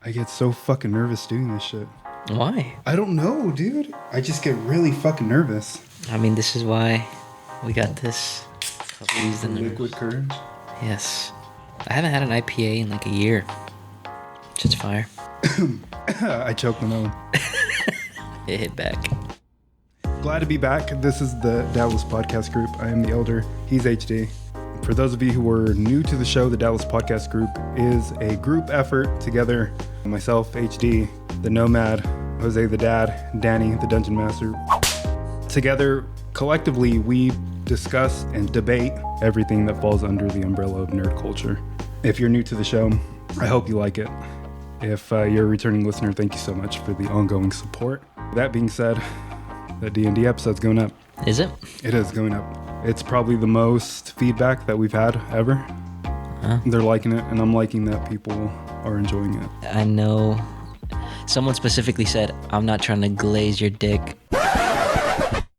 I get so fucking nervous doing this shit. Why? I don't know, dude. I just get really fucking nervous. I mean, this is why we got this. Liquid courage. Yes. I haven't had an IPA in like a year. Just fire. I choked on that one. It hit back. Glad to be back. This is the Dadless Podcast Group. I am the elder. He's HD. For those of you who are new to the show, the Dadless Podcast Group is a group effort together. Myself, HD, the Nomad, Jose the Dad, Danny, the Dungeon Master. Together, collectively, we discuss and debate everything that falls under the umbrella of nerd culture. If you're new to the show, I hope you like it. If you're a returning listener, thank you so much for the ongoing support. That being said, the D&D episode's going up. Is it? It is going up. It's probably the most feedback that we've had ever. Huh? They're liking it, and I'm liking that people are enjoying it. I know someone specifically said, I'm not trying to glaze your dick.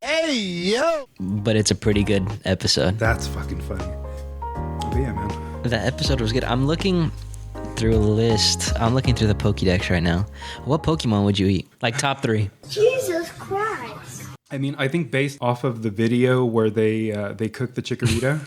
Hey, yo! But it's a pretty good episode. That's fucking funny. But yeah, man. That episode was good. I'm looking through a list. I'm looking through the Pokédex right now. What Pokemon would you eat? Like top 3. Jesus Christ. I mean, I think based off of the video where they cook the chikorita,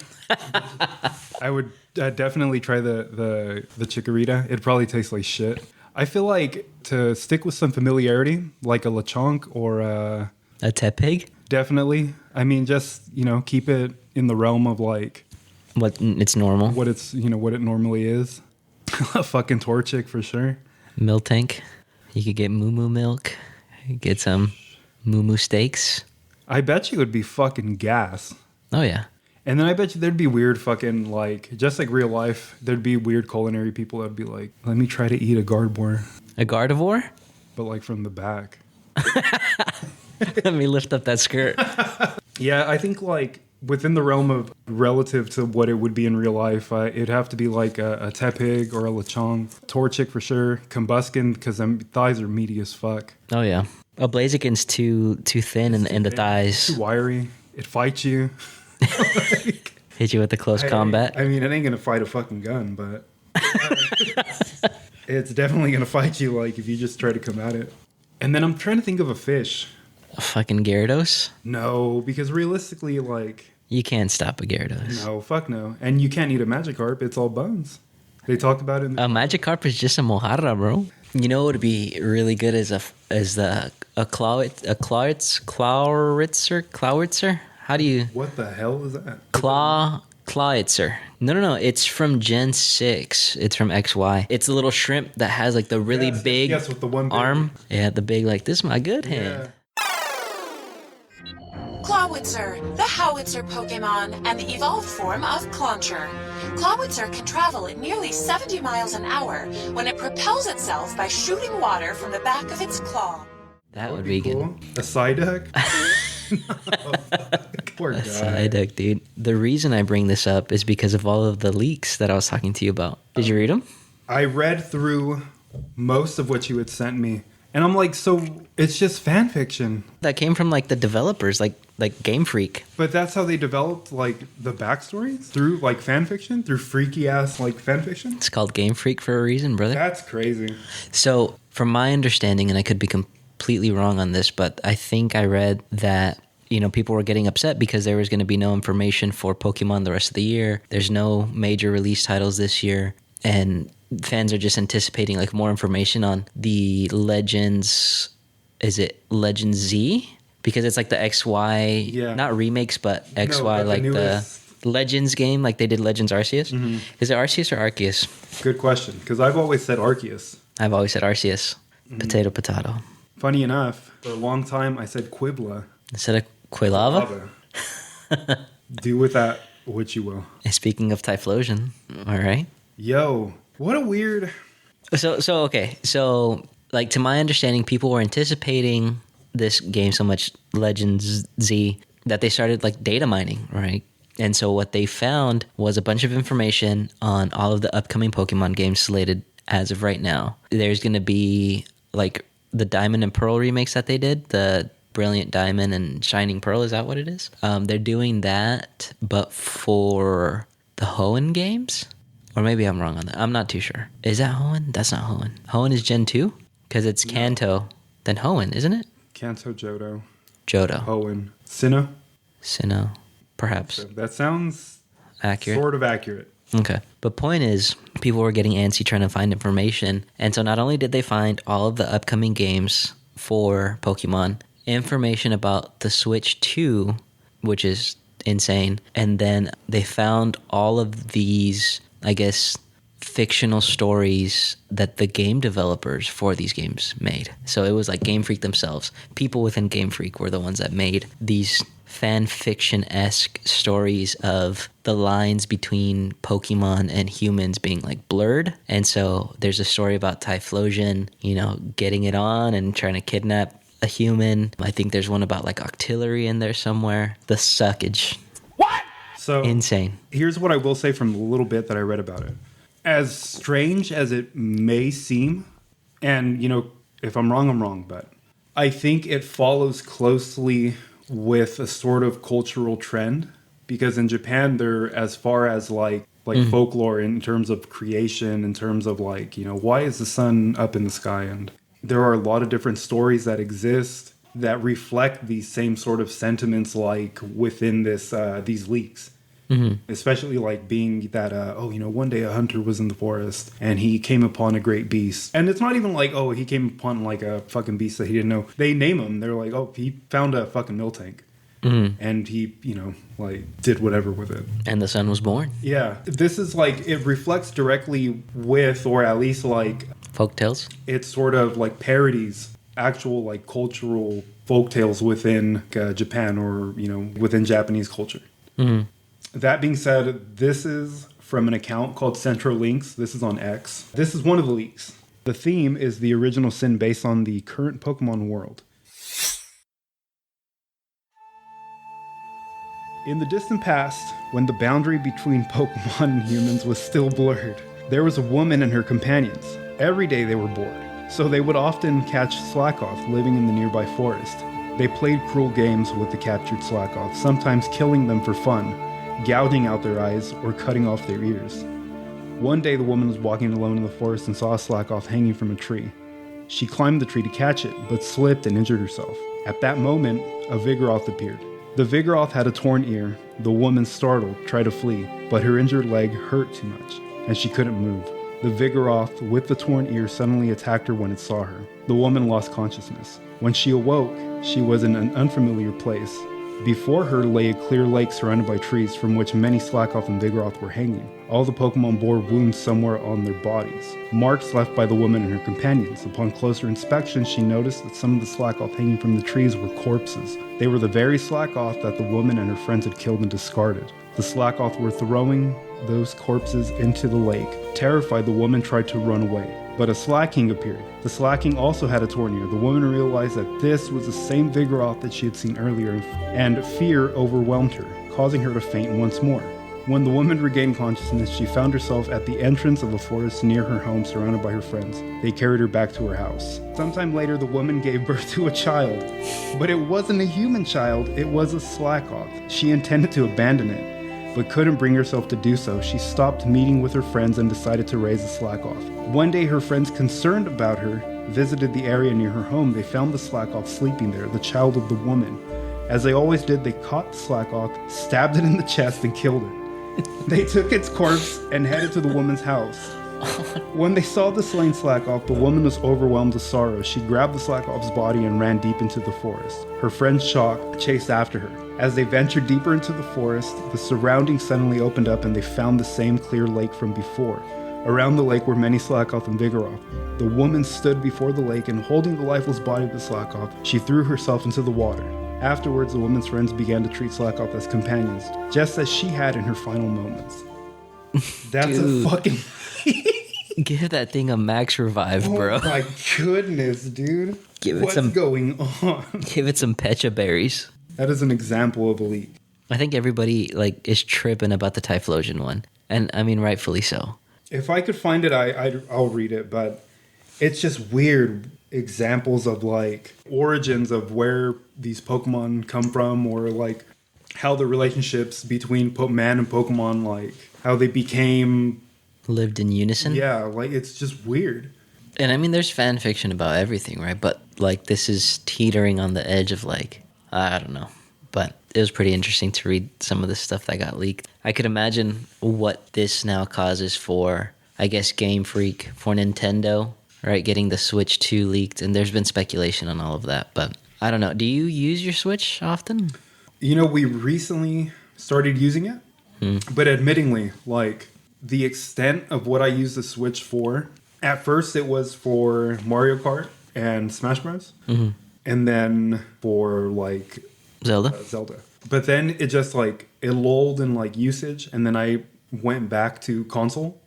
I would definitely try the chikorita. It'd probably taste like shit. I feel like to stick with some familiarity, like a Lechonk or A Tepig? definitely. I mean, just, keep it in the realm of like What it's normal. what it's, what it normally is. A fucking Torchic for sure. Miltank. You could get Moo Moo milk. Get some Moo Moo steaks. I bet you it would be fucking gas. Oh yeah. And then I bet you there'd be weird fucking, like, just like real life, there'd be weird culinary people that would be like, let me try to eat a Gardevoir, A Gardevoir? but like from the back. Let me lift up that skirt. Yeah, I think like within the realm of relative to what it would be in real life, it'd have to be like a Tepig or a Lechonk. Torchic for sure. Combuskin, because them thighs are meaty as fuck. Oh yeah. A Blaziken's too thin in the thighs. Too wiry. It fights you. Hit you with the close combat. I mean, it ain't gonna fight a fucking gun, but it's definitely gonna fight you like if you just try to come at it. And then I'm trying to think of a fish. A fucking Gyarados? No, because realistically, like, You can't stop a Gyarados. no, fuck no. And you can't eat a Magikarp. It's all bones. They talked about it in the A Magikarp is just a Mohara, bro. You know what would be really good is a Clawitzer? How do you... What the hell is that? Clawitzer. No. It's from Gen 6. It's from XY. It's a little shrimp that has like the really big yes, with the one big arm. Yeah, the big, like, this is my good hand. Yeah. Clawitzer, the howitzer Pokemon, and the evolved form of Clauncher. Clawitzer can travel at nearly 70 miles an hour when it propels itself by shooting water from the back of its claw. That would be Cool. good. A Psyduck? Poor guy. Psyduck, dude. The reason I bring this up is because of all of the leaks that I was talking to you about. Did you read them? I read through most of what you had sent me, and I'm like, so it's just fan fiction. That came from like the developers, like Game Freak. But that's how they developed like the backstories through like fan fiction, through freaky ass like fan fiction. It's called Game Freak for a reason, brother. That's crazy. So, from my understanding, and I could be completely wrong on this, but I think I read that, people were getting upset because there was going to be no information for Pokemon the rest of the year. There's no major release titles this year, and fans are just anticipating like more information on the Legends. Is it Legends Z? Because it's like the XY, Yeah. not remakes, but XY, but the like newest. the Legends game, like they did Legends Arceus. Mm-hmm. Is it Arceus or Arceus? Good question, because I've always said Arceus. I've always said Arceus. Potato. Funny enough, for a long time I said Quibla. Instead of Quilava? Lava. Do with that what you will. And speaking of Typhlosion, all right. Yo, what a weird... Okay. So, like, to my understanding, people were anticipating this game so much, Legends Z, that they started, like, data mining, right? And so what they found was a bunch of information on all of the upcoming Pokemon games slated as of right now. There's going to be, like, the Diamond and Pearl remakes that they did, the Brilliant Diamond and Shining Pearl, is that what it is? They're doing that, but for the Hoenn games. Or maybe I'm wrong on that. I'm not too sure. Is that Hoenn? That's not Hoenn. Hoenn is Gen 2? Because it's Kanto, then Hoenn, isn't it? Kanto, Johto, Johto. Hoenn, Sinnoh. Sinnoh. Perhaps. So that sounds Accurate. sort of accurate. Okay. But point is, people were getting antsy trying to find information. And so not only did they find all of the upcoming games for Pokemon, information about the Switch 2, which is insane, and then they found all of these, I guess, fictional stories that the game developers for these games made. So it was like Game Freak themselves. People within Game Freak were the ones that made these fan fiction-esque stories of the lines between Pokemon and humans being like blurred. And so there's a story about Typhlosion, getting it on and trying to kidnap a human. I think there's one about like Octillery in there somewhere. The suckage. What? So Insane. here's what I will say from the little bit that I read about it. As strange as it may seem, and if I'm wrong, I'm wrong, but I think it follows closely with a sort of cultural trend, because in Japan, they're as far as like folklore in terms of creation, in terms of why is the sun up in the sky? And there are a lot of different stories that exist that reflect these same sort of sentiments, like within these leaks. Mm-hmm. Especially like being that, one day a hunter was in the forest and he came upon a great beast. And it's not even like, he came upon like a fucking beast that he didn't know. They name him. They're like, he found a fucking miltank. Mm-hmm. And he, did whatever with it. And the sun was born. Yeah. This is like, it reflects directly with, or at least like... Folktales? It's sort of like parodies actual like cultural folktales within Japan or, within Japanese culture. Mm-hmm. That being said, this is from an account called Central Links. This is on X. This is one of the leaks. The theme is the original sin based on the current Pokemon world. In the distant past, when the boundary between Pokemon and humans was still blurred, there was a woman and her companions. Every day they were bored, so they would often catch Slackoth living in the nearby forest. They played cruel games with the captured Slackoth, sometimes killing them for fun, gouging out their eyes or cutting off their ears. One day the woman was walking alone in the forest and saw a Slackoth hanging from a tree. She climbed the tree to catch it, but slipped and injured herself. At that moment, a Vigoroth appeared. The Vigoroth had a torn ear. The woman, startled, tried to flee, but her injured leg hurt too much, and she couldn't move. The Vigoroth with the torn ear suddenly attacked her when it saw her. The woman lost consciousness. When she awoke, she was in an unfamiliar place. Before her lay a clear lake surrounded by trees from which many Slackoth and Vigoroth were hanging. All the Pokemon bore wounds somewhere on their bodies, marks left by the woman and her companions. Upon closer inspection, she noticed that some of the Slackoth hanging from the trees were corpses. They were the very Slackoth that the woman and her friends had killed and discarded. The Slackoth were throwing those corpses into the lake. Terrified, the woman tried to run away, but a Slacking appeared. The Slacking also had a torn ear. The woman realized that this was the same Vigoroth that she had seen earlier, and fear overwhelmed her, causing her to faint once more. When the woman regained consciousness, she found herself at the entrance of a forest near her home, surrounded by her friends. They carried her back to her house. Sometime later, the woman gave birth to a child, but it wasn't a human child, it was a Slackoth. She intended to abandon it, but couldn't bring herself to do so. She stopped meeting with her friends and decided to raise a Slackoth. One day, her friends, concerned about her, visited the area near her home. They found the Slackoth sleeping there, the child of the woman. As they always did, they caught the Slackoth, stabbed it in the chest, and killed it. They took its corpse and headed to the woman's house. When they saw the slain Slackoth, the woman was overwhelmed with sorrow. She grabbed the Slackoth's body and ran deep into the forest. Her friends, shocked, chased after her. As they ventured deeper into the forest, the surroundings suddenly opened up and they found the same clear lake from before. Around the lake were many Slackoth and Vigoroth. The woman stood before the lake and, holding the lifeless body of the Slackoth, she threw herself into the water. Afterwards, the woman's friends began to treat Slackoth as companions, just as she had in her final moments. That's Dude. a fucking... Give that thing a max revive, bro. Oh my goodness, dude. What's going on? Give it some Pecha berries. That is an example of a leak. I think everybody is tripping about the Typhlosion one. And I mean, rightfully so. If I could find it, I'll read it, but it's just weird examples of origins of where these Pokemon come from, or how the relationships between man and Pokemon, how they became lived in unison. Yeah, like it's just weird. And I mean, there's fan fiction about everything, right? But like, this is teetering on the edge of like, I don't know. But it was pretty interesting to read some of the stuff that got leaked. I could imagine what this now causes for, I guess, Game Freak, for Nintendo, right? Getting the Switch 2 leaked. And there's been speculation on all of that. But I don't know. Do you use your Switch often? You know, we recently started using it. But admittingly, like, the extent of what I use the Switch for, at first it was for Mario Kart and Smash Bros. And then for, like, Zelda. But then it just, like, it lulled in, like, usage. And then I went back to console.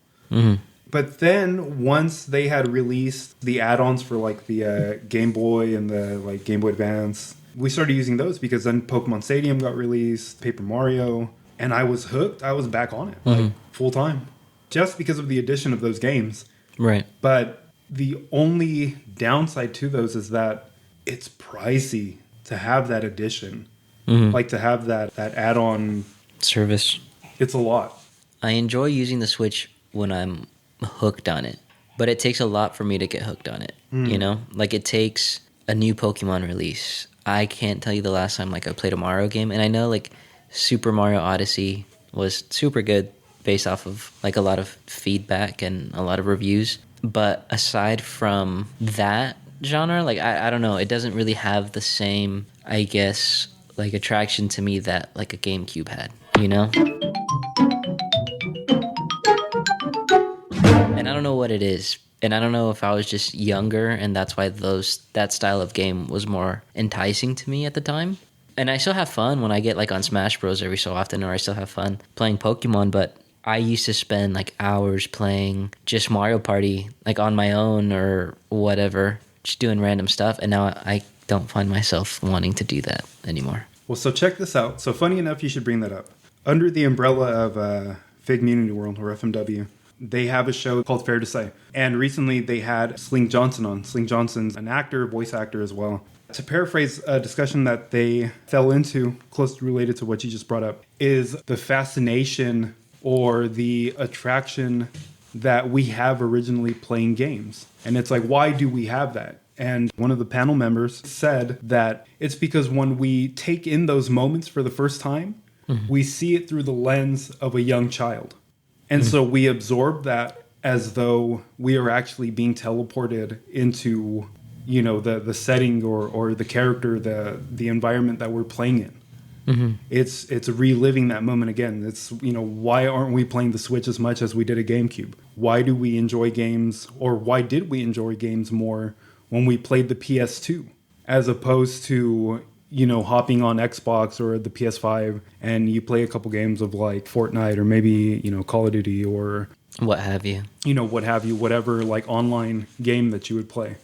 But then once they had released the add-ons for, like, the Game Boy and the, like, Game Boy Advance, we started using those because then Pokemon Stadium got released, Paper Mario... And I was hooked. I was back on it, like, full time, just because of the addition of those games. Right. But the only downside to those is that it's pricey to have that addition, like to have that add-on service. It's a lot. I enjoy using the Switch when I'm hooked on it, but it takes a lot for me to get hooked on it. You know, like it takes a new Pokemon release. I can't tell you the last time like I played a Mario game, and I know like Super Mario Odyssey was super good based off of like a lot of feedback and a lot of reviews. But aside from that genre, like I don't know, it doesn't really have the same, I guess, like attraction to me that like a GameCube had, you know? And I don't know what it is. And I don't know if I was just younger and that's why that style of game was more enticing to me at the time. And I still have fun when I get like on Smash Bros. Every so often, or I still have fun playing Pokemon, but I used to spend like hours playing just Mario Party, like on my own or whatever, just doing random stuff. And now I don't find myself wanting to do that anymore. Well, so check this out. So funny enough, you should bring that up. Under the umbrella of Fig Community World, or FMW, they have a show called Fair to Say. And recently they had Sling Johnson on. Sling Johnson's an actor, voice actor as well. To paraphrase a discussion that they fell into, closely related to what you just brought up, is the fascination or the attraction that we have originally playing games. And it's like, why do we have that? And one of the panel members said that it's because when we take in those moments for the first time, we see it through the lens of a young child. And so we absorb that as though we are actually being teleported into, you know, the setting or the character, the environment that we're playing in. It's reliving that moment again. It's, you know, why aren't we playing the Switch as much as we did a GameCube? Why do we enjoy games, or why did we enjoy games more when we played the PS2 as opposed to, you know, hopping on Xbox or the PS5 and you play a couple games of like Fortnite or maybe, you know, Call of Duty or what have you, whatever like online game that you would play.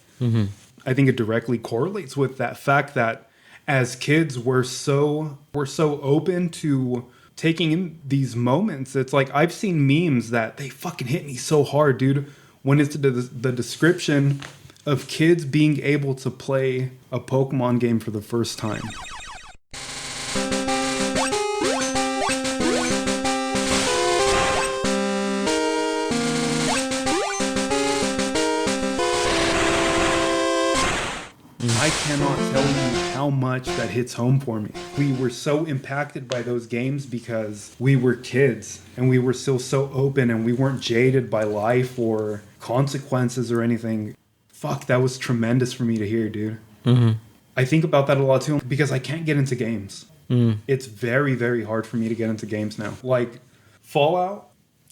I think it directly correlates with that fact that as kids, we're so open to taking in these moments. It's like, I've seen memes that they fucking hit me so hard, dude, when it's the description of kids being able to play a Pokemon game for the first time. I cannot tell you how much that hits home for me. We were so impacted by those games because we were kids and we were still so open and we weren't jaded by life or consequences or anything. Fuck, that was tremendous for me to hear, dude. I think about that a lot too because I can't get into games. It's very, very hard for me to get into games now. Like Fallout,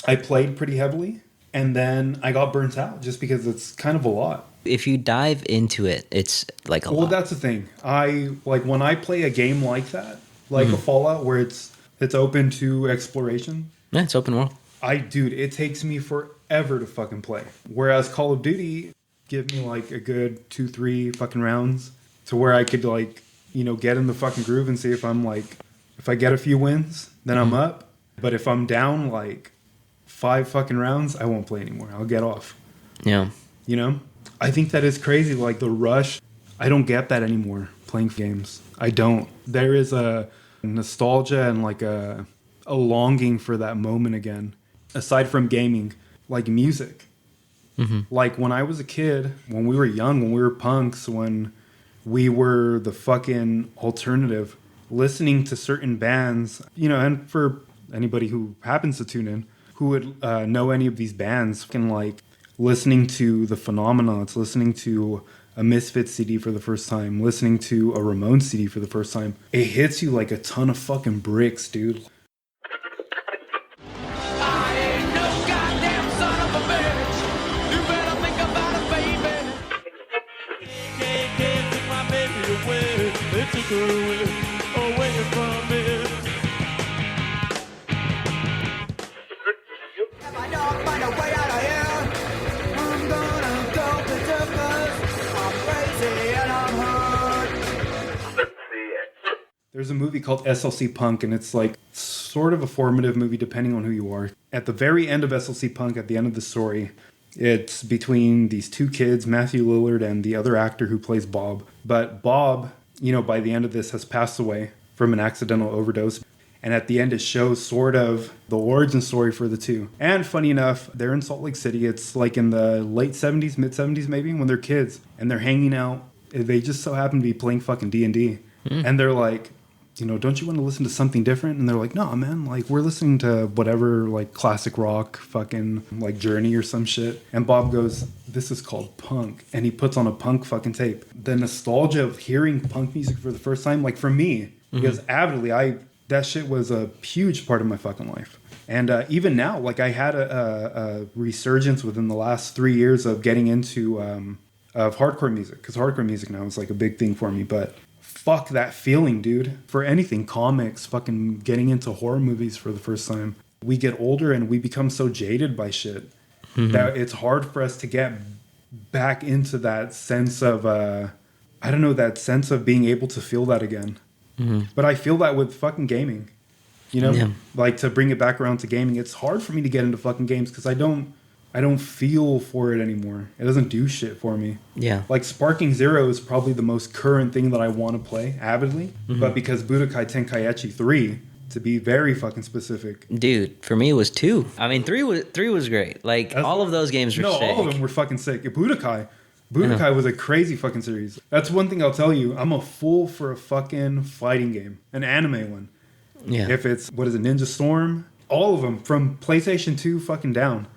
I played pretty heavily and then I got burnt out just because it's kind of a lot. If you dive into it, it's like a lot. Well, that's the thing. I like when I play a game like that, like a Fallout where it's open to exploration. Yeah, it's open world. It takes me forever to fucking play. Whereas Call of Duty give me like a good 2-3 fucking rounds to where I could like, you know, get in the fucking groove and see if I get a few wins, then I'm up. But if I'm down like 5 fucking rounds, I won't play anymore. I'll get off. Yeah. You know? I think that is crazy. Like the rush, I don't get that anymore playing games. I don't. There is a nostalgia and like a longing for that moment again. Aside from gaming, like music. Like when I was a kid, when we were young, when we were punks, when we were the fucking alternative, listening to certain bands, you know, and for anybody who happens to tune in, who would know any of these bands, fucking like listening to the Phenomenauts, listening to a Misfits CD for the first time, listening to a Ramones CD for the first time, it hits you like a ton of fucking bricks, dude. There's a movie called SLC Punk, and it's like sort of a formative movie depending on who you are. At the very end of SLC Punk, at the end of the story, it's between these two kids, Matthew Lillard and the other actor who plays Bob. But Bob, you know, by the end of this has passed away from an accidental overdose. And at the end, it shows sort of the origin story for the two. And funny enough, they're in Salt Lake City. It's like in the late 70s, mid 70s maybe, when they're kids. And they're hanging out. They just so happen to be playing fucking D&D. And they're like, you know, don't you want to listen to something different? And they're like, no, man, like we're listening to whatever, like classic rock, fucking like Journey or some shit. And Bob goes, this is called punk. And he puts on a punk fucking tape. The nostalgia of hearing punk music for the first time, like for me, because avidly, that shit was a huge part of my fucking life. And even now, like I had a resurgence within the last 3 years of getting into of hardcore music, because hardcore music now is like a big thing for me. But fuck that feeling, dude. For anything, comics, fucking getting into horror movies for the first time. We get older and we become so jaded by shit that it's hard for us to get back into that sense of, I don't know, that sense of being able to feel that again. But I feel that with fucking gaming, you know, like to bring it back around to gaming. It's hard for me to get into fucking games because I don't feel for it anymore. It doesn't do shit for me. Yeah. Like Sparking Zero is probably the most current thing that I want to play avidly. But because Budokai Tenkaichi 3, to be very fucking specific. Dude, for me it was 2. I mean, 3 was great. Like all of those games were sick. No, all of them were fucking sick. Budokai was a crazy fucking series. That's one thing I'll tell you. I'm a fool for a fucking fighting game. An anime one. Yeah. If it's, what is it, Ninja Storm? All of them from PlayStation 2 fucking down.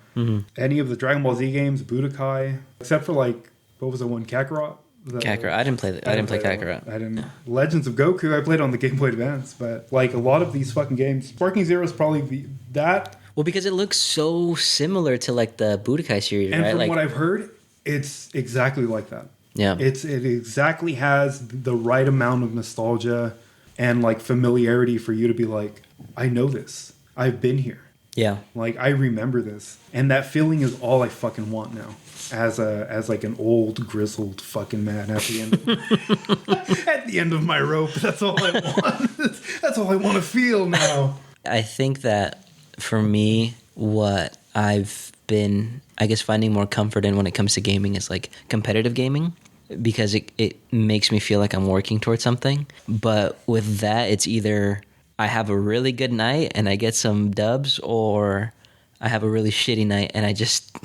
Any of the Dragon Ball Z games, Budokai, except for like, what was the one, Kakarot? Kakarot. I didn't play Kakarot. I didn't. Legends of Goku, I played on the Game Boy Advance, but like a lot of these fucking games, Sparking Zero is probably that. Well, because it looks so similar to like the Budokai series, and right? From like, what I've heard, it's exactly like that. Yeah. It exactly has the right amount of nostalgia and like familiarity for you to be like, I know this. I've been here. Yeah. Like I remember this. And that feeling is all I fucking want now. As like an old grizzled fucking man at the end at the end of my rope. That's all I want. That's all I want to feel now. I think that for me, what I've been, I guess, finding more comfort in when it comes to gaming is like competitive gaming, because it makes me feel like I'm working towards something. But with that, it's either I have a really good night and I get some dubs, or I have a really shitty night and I just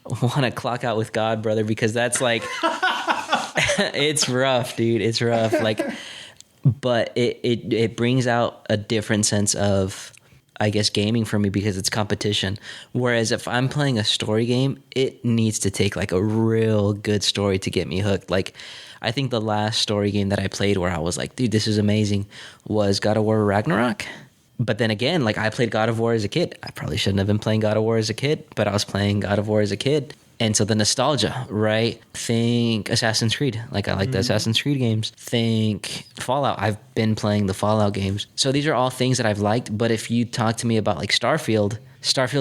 want to clock out with God, brother, because that's like, it's rough, dude. It's rough. Like, but it brings out a different sense of, I guess, gaming for me, because it's competition. Whereas if I'm playing a story game, it needs to take like a real good story to get me hooked. Like, I think the last story game that I played where I was like, dude, this is amazing, was God of War Ragnarok. But then again, like I played God of War as a kid. I probably shouldn't have been playing God of War as a kid, but I was playing God of War as a kid. And so the nostalgia, right? Think Assassin's Creed. Like I like the Assassin's Creed games. Think Fallout. I've been playing the Fallout games. So these are all things that I've liked. But if you talk to me about like Starfield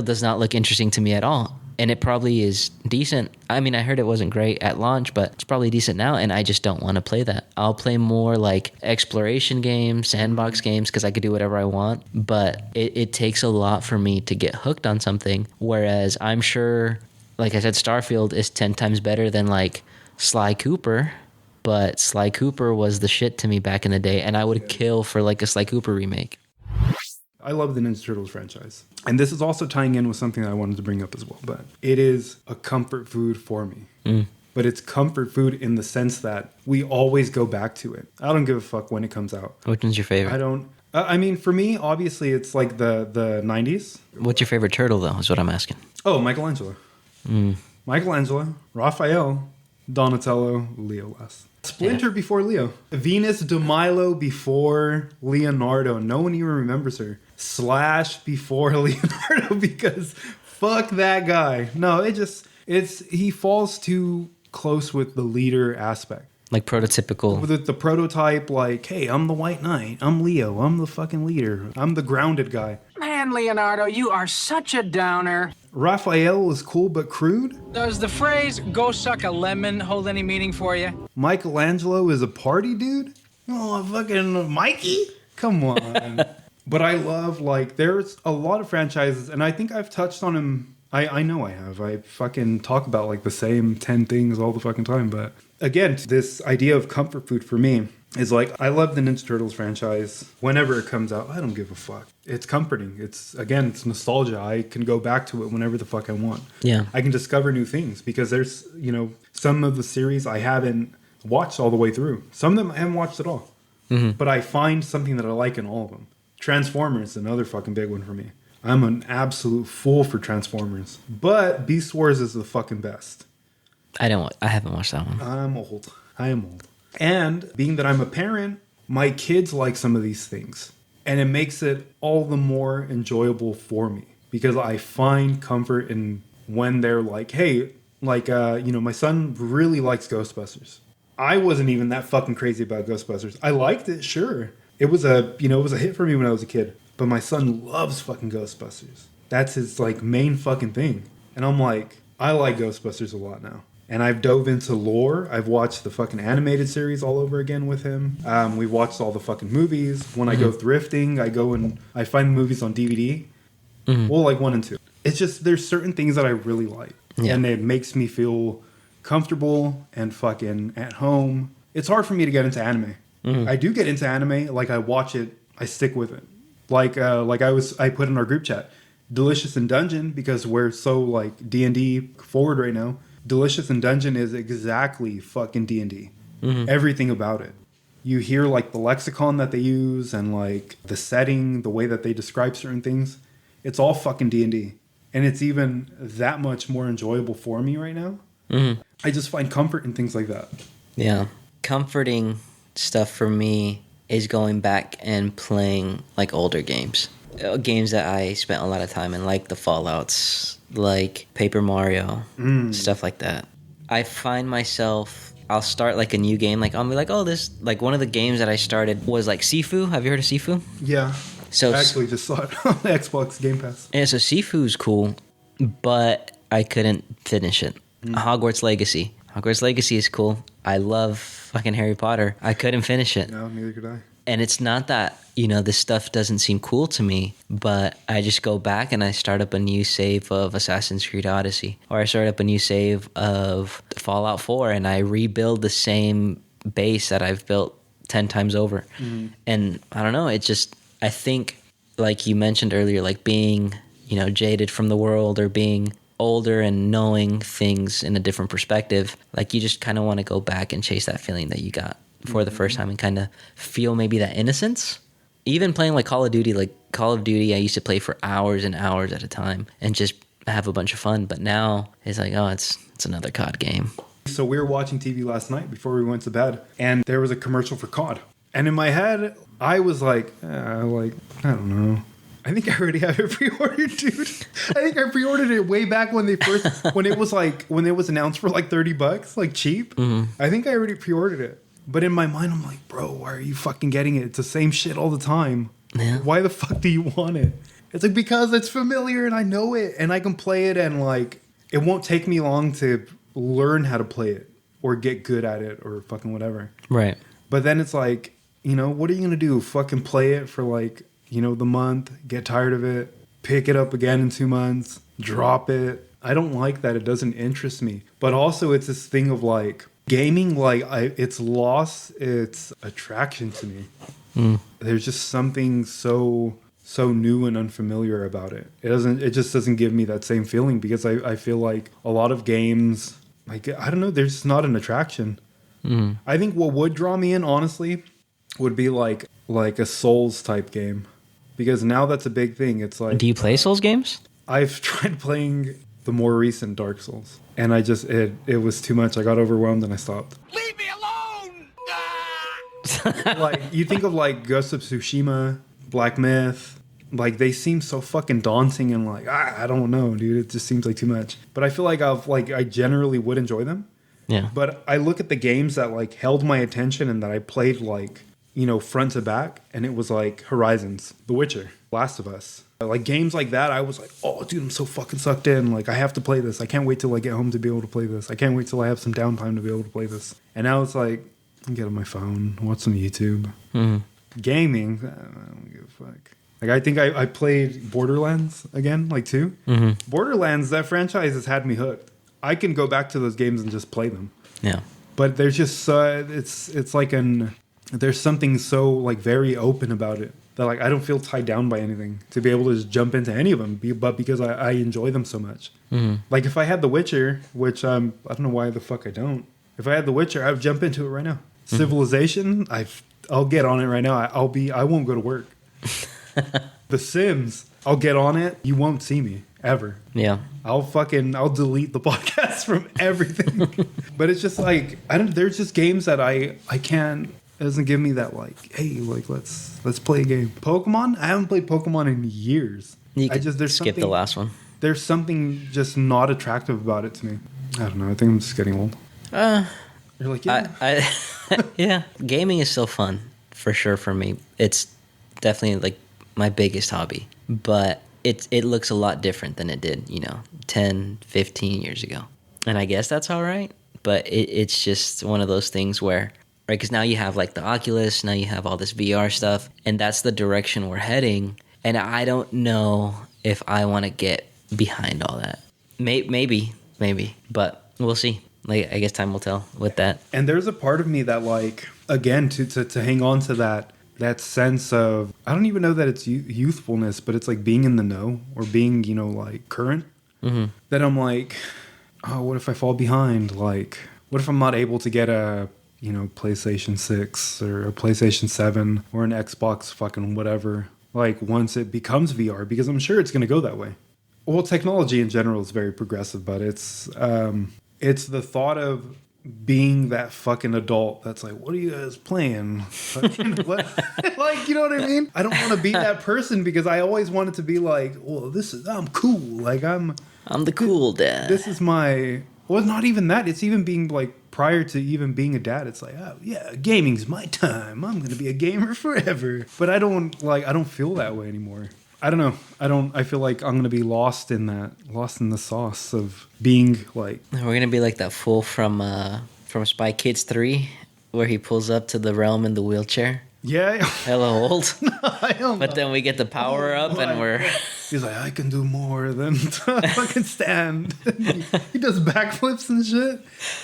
does not look interesting to me at all. And it probably is decent. I mean, I heard it wasn't great at launch, but it's probably decent now, and I just don't want to play that. I'll play more like exploration games, sandbox games, because I could do whatever I want. But it takes a lot for me to get hooked on something, whereas I'm sure, like I said, Starfield is 10 times better than like Sly Cooper, but Sly Cooper was the shit to me back in the day, and I would kill for like a Sly Cooper remake. I love the Ninja Turtles franchise. And this is also tying in with something that I wanted to bring up as well. But it is a comfort food for me. But it's comfort food in the sense that we always go back to it. I don't give a fuck when it comes out. Which one's your favorite? I don't... I mean, for me, obviously, it's like the 90s. What's your favorite turtle, though, is what I'm asking. Oh, Michelangelo. Michelangelo, Raphael, Donatello, Leo last. Splinter before Leo. Venus de Milo before Leonardo. No one even remembers her. Slash before Leonardo because fuck that guy. No, he falls too close with the leader aspect. Like prototypical. With the prototype, like, hey, I'm the White Knight. I'm Leo. I'm the fucking leader. I'm the grounded guy. Man, Leonardo, you are such a downer. Raphael was cool but crude. Does the phrase, go suck a lemon, hold any meaning for you? Michelangelo is a party dude? Oh, fucking Mikey? Come on. But I love, like, there's a lot of franchises, and I think I've touched on him. I know I have. I fucking talk about, like, the same 10 things all the fucking time. But, again, this idea of comfort food for me is, like, I love the Ninja Turtles franchise. Whenever it comes out, I don't give a fuck. It's comforting. It's nostalgia. I can go back to it whenever the fuck I want. Yeah. I can discover new things because there's, some of the series I haven't watched all the way through. Some of them I haven't watched at all. But I find something that I like in all of them. Transformers, another fucking big one for me. I'm an absolute fool for Transformers. But Beast Wars is the fucking best. I haven't watched that one. I am old. And being that I'm a parent, my kids like some of these things. And it makes it all the more enjoyable for me. Because I find comfort in when they're like, hey, like, my son really likes Ghostbusters. I wasn't even that fucking crazy about Ghostbusters. I liked it, sure. It was a hit for me when I was a kid. But my son loves fucking Ghostbusters. That's his, like, main fucking thing. And I'm like, I like Ghostbusters a lot now. And I've dove into lore. I've watched the fucking animated series all over again with him. We watched all the fucking movies. When I go thrifting, I go and I find the movies on DVD. Well, like 1 and 2. It's just, there's certain things that I really like. Yeah. And it makes me feel comfortable and fucking at home. It's hard for me to get into anime. I do get into anime. Like, I watch it. I stick with it. Like I put in our group chat, Delicious in Dungeon, because we're so, like, D&D forward right now. Delicious in Dungeon is exactly fucking D&D. Everything about it. You hear, like, the lexicon that they use and, like, the setting, the way that they describe certain things. It's all fucking D&D. And it's even that much more enjoyable for me right now. I just find comfort in things like that. Yeah. Comforting stuff for me is going back and playing, like, older games. Games that I spent a lot of time in, like the Fallouts, like Paper Mario, stuff like that. I find myself, I'll start, like, a new game. Like, I'll be like, oh, this, like, one of the games that I started was, like, Sifu. Have you heard of Sifu? Yeah. So I actually just saw it on the Xbox Game Pass. And so Sifu's cool, but I couldn't finish it. Hogwarts Legacy. Hogwarts Legacy is cool. I love fucking Harry Potter. I couldn't finish it. No, neither could I. And it's not that, this stuff doesn't seem cool to me, but I just go back and I start up a new save of Assassin's Creed Odyssey. Or I start up a new save of Fallout 4 and I rebuild the same base that I've built 10 times over. And I don't know, I think, like you mentioned earlier, like being, jaded from the world or being older and knowing things in a different perspective, like you just kind of want to go back and chase that feeling that you got for the first time and kind of feel maybe that innocence. Even playing like Call of Duty, I used to play for hours and hours at a time and just have a bunch of fun. But now it's like, oh, it's another COD game. So we were watching TV last night before we went to bed, and there was a commercial for COD. And in my head, I was like, I don't know. I think I already have it pre-ordered, dude. I think I pre-ordered it way back when it was announced for like $30, like cheap. I think I already pre-ordered it. But in my mind, I'm like, bro, why are you fucking getting it? It's the same shit all the time. Yeah. Why the fuck do you want it? It's like, because it's familiar and I know it and I can play it and, like, it won't take me long to learn how to play it or get good at it or fucking whatever. Right. But then it's like, what are you going to do? Fucking play it for, like, the month, get tired of it, pick it up again in 2 months, drop it. I don't like that. It doesn't interest me. But also it's this thing of, like, gaming, like, it's lost its attraction to me. There's just something so so new and unfamiliar about it. It just doesn't give me that same feeling because I feel like a lot of games, like, I don't know, there's just not an attraction. I think what would draw me in, honestly, would be like a Souls type game, because now that's a big thing. It's like, Do you play Souls games? I've tried playing the more recent Dark Souls, and I just it was too much. I got overwhelmed and I stopped. Leave me alone! Like, you think of like Ghost of Tsushima, Black Myth, like they seem so fucking daunting and like I don't know, dude. It just seems like too much. But I feel like I generally would enjoy them. Yeah. But I look at the games that like held my attention and that I played like, you know, front to back, and it was like Horizons, The Witcher, Last of Us. Like games like that, I was like, oh, dude, I'm so fucking sucked in. Like, I have to play this. I can't wait till I get home to be able to play this. I can't wait till I have some downtime to be able to play this. And now it's like, I get on my phone, watch some YouTube. Gaming, I don't give a fuck. Like, I think I played Borderlands again, like 2. Borderlands, that franchise has had me hooked. I can go back to those games and just play them. Yeah. But there's just, it's like there's something so like very open about it that like I don't feel tied down by anything to be able to just jump into any of them, but because I enjoy them so much. Like if I had The Witcher, which I don't know why the fuck I don't. If I had The Witcher, I would jump into it right now. Civilization, I'll get on it right now. I won't go to work. The Sims, I'll get on it. You won't see me ever. Yeah. I'll delete the podcast from everything. But it's just like, there's just games that I can't, it doesn't give me that like, hey, like let's play a game. Pokemon, I haven't played Pokemon in years. You could there's skip the last one. There's something just not attractive about it to me. I don't know. I think I'm just getting old. You're like, yeah. Yeah. Gaming is still fun for sure for me. It's definitely like my biggest hobby, but it looks a lot different than it did, 10, 15 years ago. And I guess that's all right. But it's just one of those things where, right, because now you have like the Oculus, now you have all this VR stuff, and that's the direction we're heading. And I don't know if I want to get behind all that. Maybe, but we'll see. Like, I guess time will tell with that. And there's a part of me that, like, again, to hang on to that sense of, I don't even know that it's youthfulness, but it's like being in the know or being, like current. That I'm like, oh, what if I fall behind? Like, what if I'm not able to get a, PlayStation 6 or a PlayStation 7 or an Xbox fucking whatever, like once it becomes VR, because I'm sure it's going to go that way. Well, technology in general is very progressive, but it's the thought of being that fucking adult that's like, what are you guys playing? Like, you know what I mean? I don't want to be that person because I always wanted to be like, well, I'm cool. Like, I'm the cool dad. This is my, well, not even that. It's even being like, prior to even being a dad, it's like, oh yeah, gaming's my time. I'm going to be a gamer forever. But I don't feel that way anymore. I don't know. I feel like I'm going to be lost in the sauce of being like... We're going to be like that fool from Spy Kids 3, where he pulls up to the realm in the wheelchair. Yeah. Hella old. No, I don't but know. then we get the power up and we're... He's like, I can do more than fucking stand. He does backflips and shit.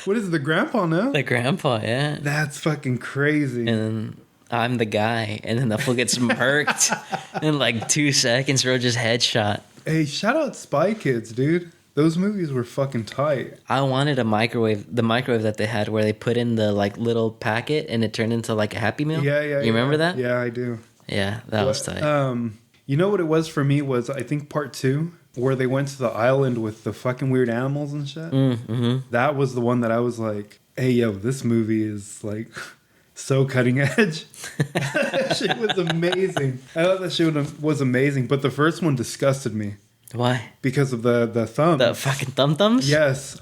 What is it, the grandpa now? The grandpa, yeah. That's fucking crazy. And then I'm the guy, and then the fool gets murked in like 2 seconds, bro, just headshot. Hey, shout out Spy Kids, dude. Those movies were fucking tight. I wanted the microwave that they had where they put in the like little packet and it turned into like a Happy Meal. Yeah. You remember that? Yeah, I do. Yeah, that was tight. You know what it was for me was, I think, part 2, where they went to the island with the fucking weird animals and shit. That was the one that I was like, hey, yo, this movie is like... so cutting edge. That shit was amazing. I thought that shit was amazing, but the first one disgusted me. Why? Because of the thumb. The fucking thumb-thumbs? Yes.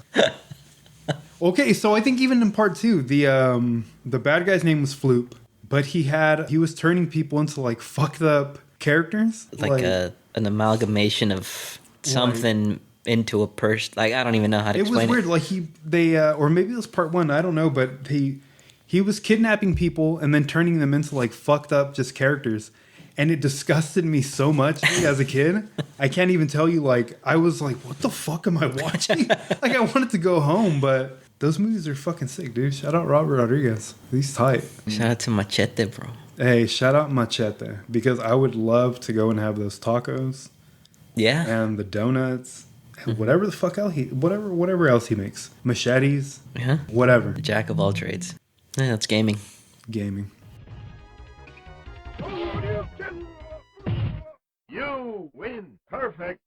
Okay, so I think even in part 2, the bad guy's name was Floop, but he was turning people into like fucked up characters. Like an amalgamation of something into a person. Like, I don't even know how to explain it. It was weird. Like or maybe it was part 1, I don't know, but he was kidnapping people and then turning them into like fucked up just characters. And it disgusted me so much as a kid. I can't even tell you, like, I was like, what the fuck am I watching? Like, I wanted to go home, but those movies are fucking sick, dude. Shout out Robert Rodriguez. He's tight. Shout out to Machete, bro. Hey, shout out Machete, because I would love to go and have those tacos Yeah. and the donuts and whatever the fuck else whatever else he makes. Machetes, Yeah. whatever. Jack of all trades. Yeah, that's gaming. Gaming. You win. Perfect.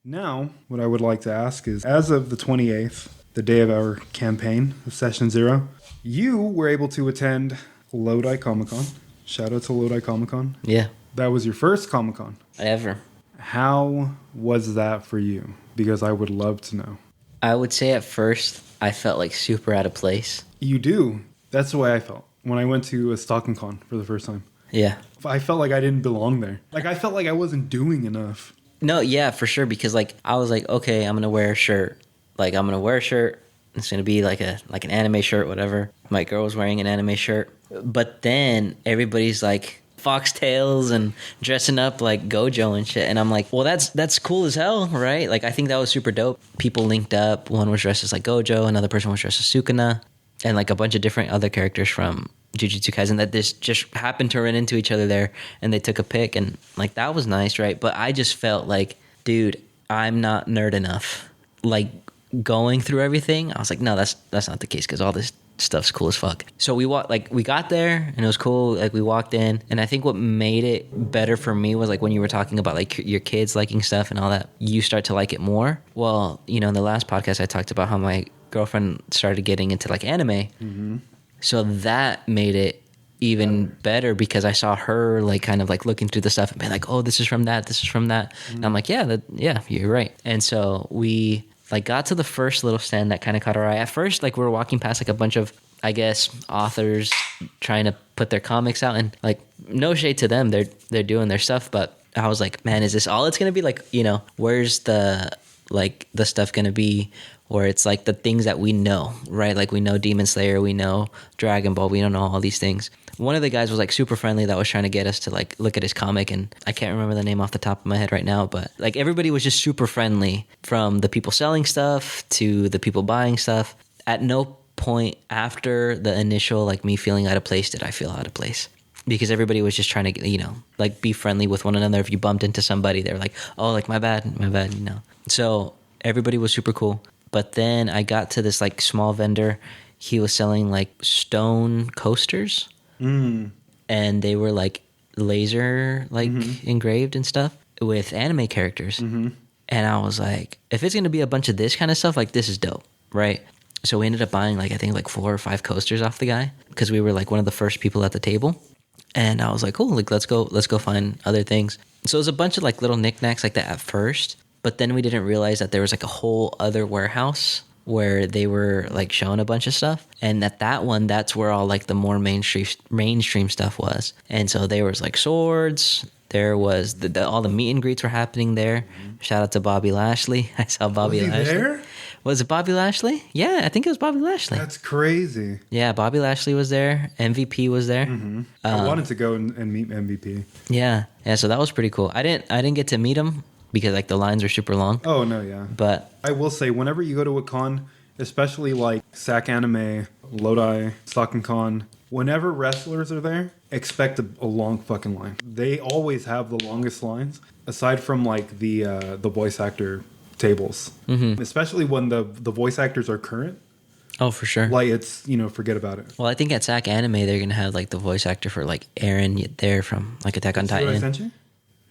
Now, what I would like to ask is, as of the 28th, the day of our campaign of Session 0, you were able to attend Lodi Comic-Con. Shout out to Lodi Comic-Con. Yeah. That was your first Comic-Con. Ever. How was that for you? Because I would love to know. I would say at first I felt like super out of place. You do. That's the way I felt when I went to a Stocking Con for the first time. Yeah. I felt like I didn't belong there. Like, I felt like I wasn't doing enough. No, yeah, for sure. Because like I was like, okay, I'm gonna wear a shirt. Like I'm gonna wear a shirt. It's gonna be like an anime shirt, whatever. My girl was wearing an anime shirt. But then everybody's like foxtails and dressing up like Gojo and shit. And I'm like, well, that's cool as hell, right? Like I think that was super dope. People linked up. One was dressed as like Gojo. Another person was dressed as Sukuna. And like a bunch of different other characters from Jujutsu Kaisen that just happened to run into each other there, and they took a pic, and like that was nice, right? But I just felt like, dude, I'm not nerd enough. Like going through everything, I was like, no, that's not the case, because all this stuff's cool as fuck. So we got there and it was cool. Like we walked in, and I think what made it better for me was like when you were talking about like your kids liking stuff and all that, you start to like it more. Well, you know, in the last podcast I talked about how my girlfriend started getting into like anime. Mm-hmm. So that made it even better because I saw her like kind of like looking through the stuff and being like, oh, this is from that. Mm-hmm. And I'm like, yeah, you're right. And so we like got to the first little stand that kind of caught our eye. At first, like we were walking past like a bunch of, I guess, authors trying to put their comics out, and like no shade to them. They're doing their stuff, but I was like, man, is this all it's going to be? Like, you know, where's the stuff going to be where it's like the things that we know, right? Like we know Demon Slayer, we know Dragon Ball, we don't know all these things. One of the guys was like super friendly that was trying to get us to like look at his comic, and I can't remember the name off the top of my head right now, but like everybody was just super friendly, from the people selling stuff to the people buying stuff. At no point after the initial like me feeling out of place did I feel out of place, because everybody was just trying to, you know, like be friendly with one another. If you bumped into somebody, they're like, oh, like my bad, you know. So everybody was super cool. But then I got to this like small vendor. He was selling like stone coasters. And they were like laser like engraved and stuff with anime characters. And I was like, if it's gonna be a bunch of this kind of stuff, like this is dope, right? So we ended up buying like I think like 4 or 5 coasters off the guy, because we were like one of the first people at the table. And I was like, cool, like let's go find other things. So it was a bunch of like little knickknacks like that at first, but then we didn't realize that there was like a whole other warehouse where they were like showing a bunch of stuff, and that's where all like the more mainstream stuff was. And so there was like swords, there was all the meet and greets were happening there. Shout out to Bobby Lashley. I saw Bobby Lashley. There? Was it Bobby Lashley? Yeah, I think it was Bobby Lashley. That's crazy. Yeah, Bobby Lashley was there. MVP was there. I wanted to go and meet MVP. Yeah, so that was pretty cool. I didn't get to meet him because like the lines are super long. Oh no, yeah. But I will say, whenever you go to a con, especially like SAC Anime, Lodi, Stocking Con, whenever wrestlers are there, expect a long fucking line. They always have the longest lines, aside from like the voice actor tables. Especially when the voice actors are current. Oh, for sure. Like it's, you know, forget about it. Well, I think at SAC Anime they're gonna have like the voice actor for like Eren there from like Attack on See what Titan. I sent you?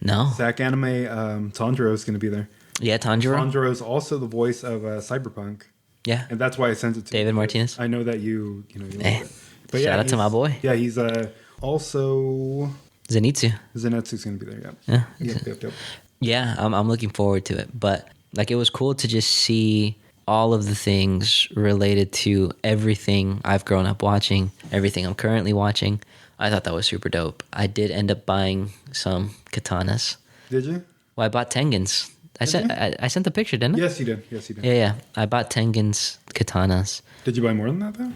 No. SAC Anime, Tanjiro is going to be there. Yeah, Tanjiro. Tanjiro is also the voice of Cyberpunk. Yeah. And that's why I sent it to David you. Martinez. I know that you love it. But Shout out to my boy. Yeah, he's also Zenitsu. Zenitsu's going to be there. Yeah. Yep. Yeah, I'm looking forward to it. But like it was cool to just see all of the things related to everything I've grown up watching, everything I'm currently watching. I thought that was super dope. I did end up buying some katanas. Did you? Well, I bought Tengen's. I sent the picture, didn't I? Yes, you did. Yeah. I bought Tengen's katanas. Did you buy more than that though?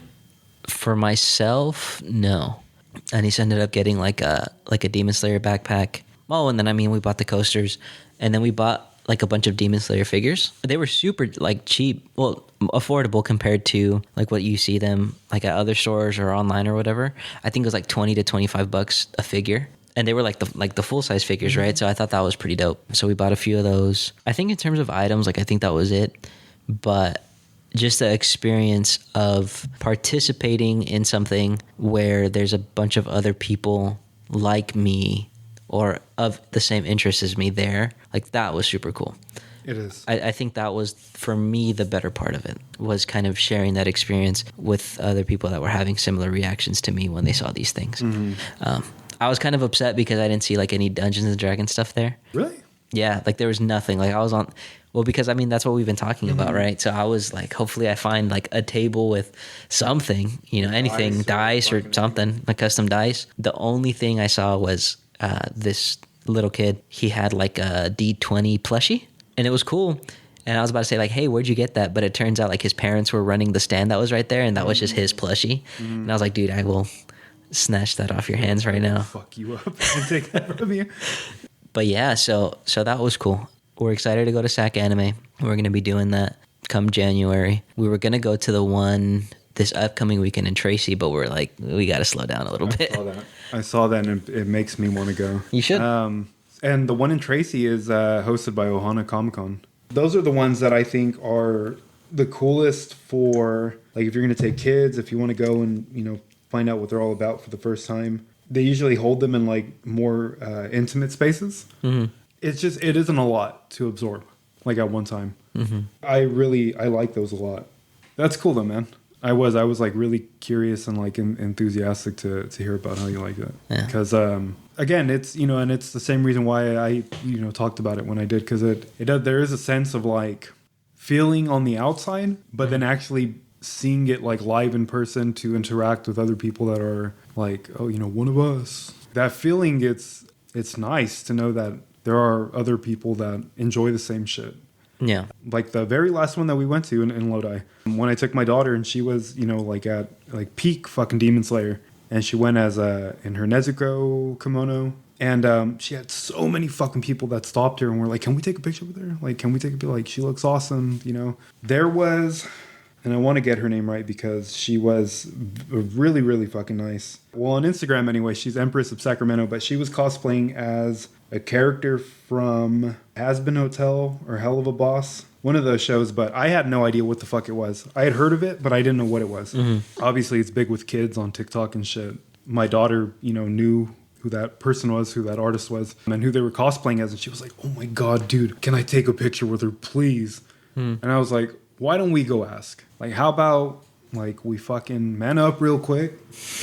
For myself, no. And he ended up getting like a Demon Slayer backpack. Oh, and then we bought the coasters, and then we bought like a bunch of Demon Slayer figures. They were super like cheap, well, affordable compared to like what you see them like at other stores or online or whatever. I think it was like $20 to $25 a figure. And they were like the full size figures, right? So I thought that was pretty dope. So we bought a few of those. I think in terms of items, like I think that was it. But just the experience of participating in something where there's a bunch of other people like me or of the same interest as me there, like that was super cool. It is. I think that was, for me, the better part of it, was kind of sharing that experience with other people that were having similar reactions to me when they saw these things. I was kind of upset because I didn't see like any Dungeons and Dragons stuff there. Really? Yeah, like there was nothing. Like I was on, well, because I mean, that's what we've been talking about, right? So I was like, hopefully I find like a table with something, you know, anything, dice or something, like custom dice. The only thing I saw was this little kid. He had like a D20 plushie and it was cool. And I was about to say like, hey, where'd you get that? But it turns out like his parents were running the stand that was right there and that was just his plushie. And I was like, dude, I will snatch that off your hands right now. Fuck you up and take that from you. But yeah, so that was cool. We're excited to go to SAC Anime. We're going to be doing that come January. We were going to go to the one this upcoming weekend in Tracy, but we're like, we got to slow down a little bit. I saw that and it makes me want to go. You should. And the one in Tracy is hosted by Ohana Comic-Con. Those are the ones that I think are the coolest for, like, if you're going to take kids, if you want to go and, you know, find out what they're all about for the first time. They usually hold them in, like, more intimate spaces. It isn't a lot to absorb, like, at one time. I like those a lot. That's cool, though, man. I was like really curious and like enthusiastic to hear about how you like it. Yeah. Because again, it's, you know, and it's the same reason why I, you know, talked about it when I did, because there is a sense of like feeling on the outside, but then actually seeing it like live in person to interact with other people that are like, oh, you know, one of us. That feeling, it's nice to know that there are other people that enjoy the same shit. Yeah. Like the very last one that we went to in Lodi, when I took my daughter and she was, you know, like at like peak fucking Demon Slayer, and she went as in her Nezuko kimono, and she had so many fucking people that stopped her and were like, can we take a picture with her? Like, can we take a picture? Like, she looks awesome, you know. There was, and I want to get her name right because she was really, really fucking nice. Well, on Instagram anyway, she's Empress of Sacramento, but she was cosplaying as a character from Has-Been Hotel or Hell of a Boss, one of those shows, but I had no idea what the fuck it was. I had heard of it, but I didn't know what it was. Obviously, it's big with kids on TikTok and shit. My daughter, you know, knew who that person was, who that artist was, and who they were cosplaying as, and she was like, oh my God, dude, can I take a picture with her, please? And I was like, why don't we go ask? Like, how about, like, we fucking man up real quick,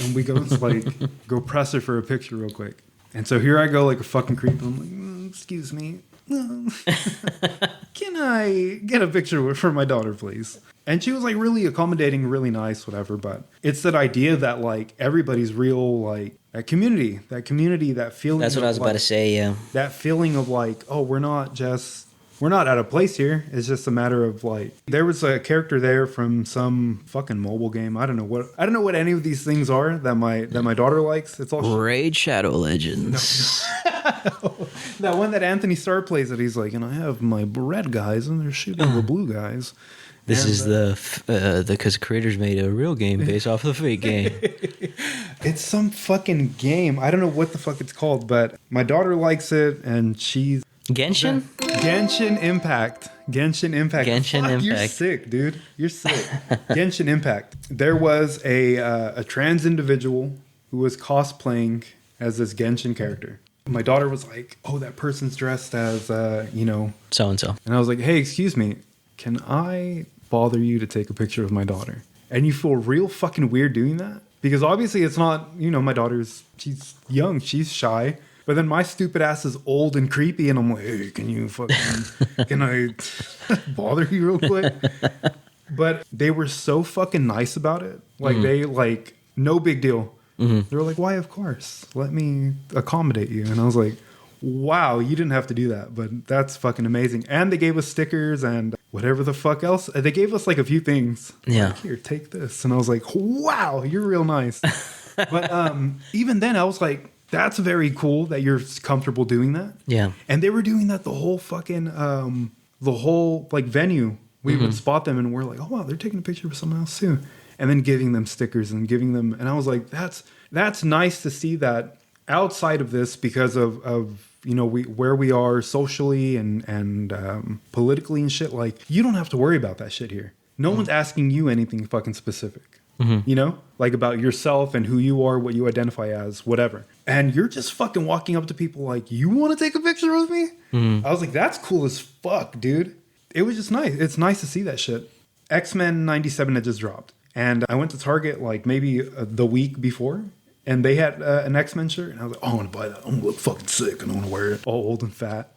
and we go, like, go press her for a picture real quick. And so here I go like a fucking creep. I'm like, excuse me. Can I get a picture for my daughter, please? And she was like really accommodating, really nice, whatever. But it's that idea that like everybody's real, like that community, that feeling. That's what I was about to say, yeah. That feeling of like, oh, we're not out of place here. It's just a matter of like, there was a character there from some fucking mobile game. I don't know what any of these things are that my daughter likes. It's all Raid Shadow Legends. No. That one that Anthony Starr plays that he's like, and I have my red guys and they're shooting the blue guys. This is because creators made a real game based off the fake game. It's some fucking game. I don't know what the fuck it's called, but my daughter likes it and she's Genshin Impact. You're sick, dude. You're sick. Genshin Impact. There was a trans individual who was cosplaying as this Genshin character. My daughter was like, oh, that person's dressed as, you know. So-and-so. And I was like, hey, excuse me. Can I bother you to take a picture of my daughter? And you feel real fucking weird doing that? Because obviously it's not, you know, my daughter's, she's young. She's shy. But then my stupid ass is old and creepy, and I'm like, hey, can I bother you real quick? But they were so fucking nice about it. Like, they, like, no big deal. They were like, why, of course. Let me accommodate you. And I was like, wow, you didn't have to do that. But that's fucking amazing. And they gave us stickers and whatever the fuck else. They gave us, like, a few things. Yeah. Like, here, take this. And I was like, wow, you're real nice. But even then, I was like, that's very cool that you're comfortable doing that. Yeah. And they were doing that the whole fucking, the whole like venue. We would spot them and we're like, oh wow, they're taking a picture with someone else too. And then giving them stickers and giving them, and I was like, that's nice to see that outside of this because of you know, where we are socially and politically and shit. Like, you don't have to worry about that shit here. No one's asking you anything fucking specific, you know, like about yourself and who you are, what you identify as, whatever. And you're just fucking walking up to people like, you want to take a picture with me? I was like, that's cool as fuck, dude. It was just nice. It's nice to see that shit. X-Men 97 had just dropped. And I went to Target like maybe the week before. And they had an X-Men shirt. And I was like, oh, I want to buy that. I'm going to look fucking sick. And I want to wear it all old and fat.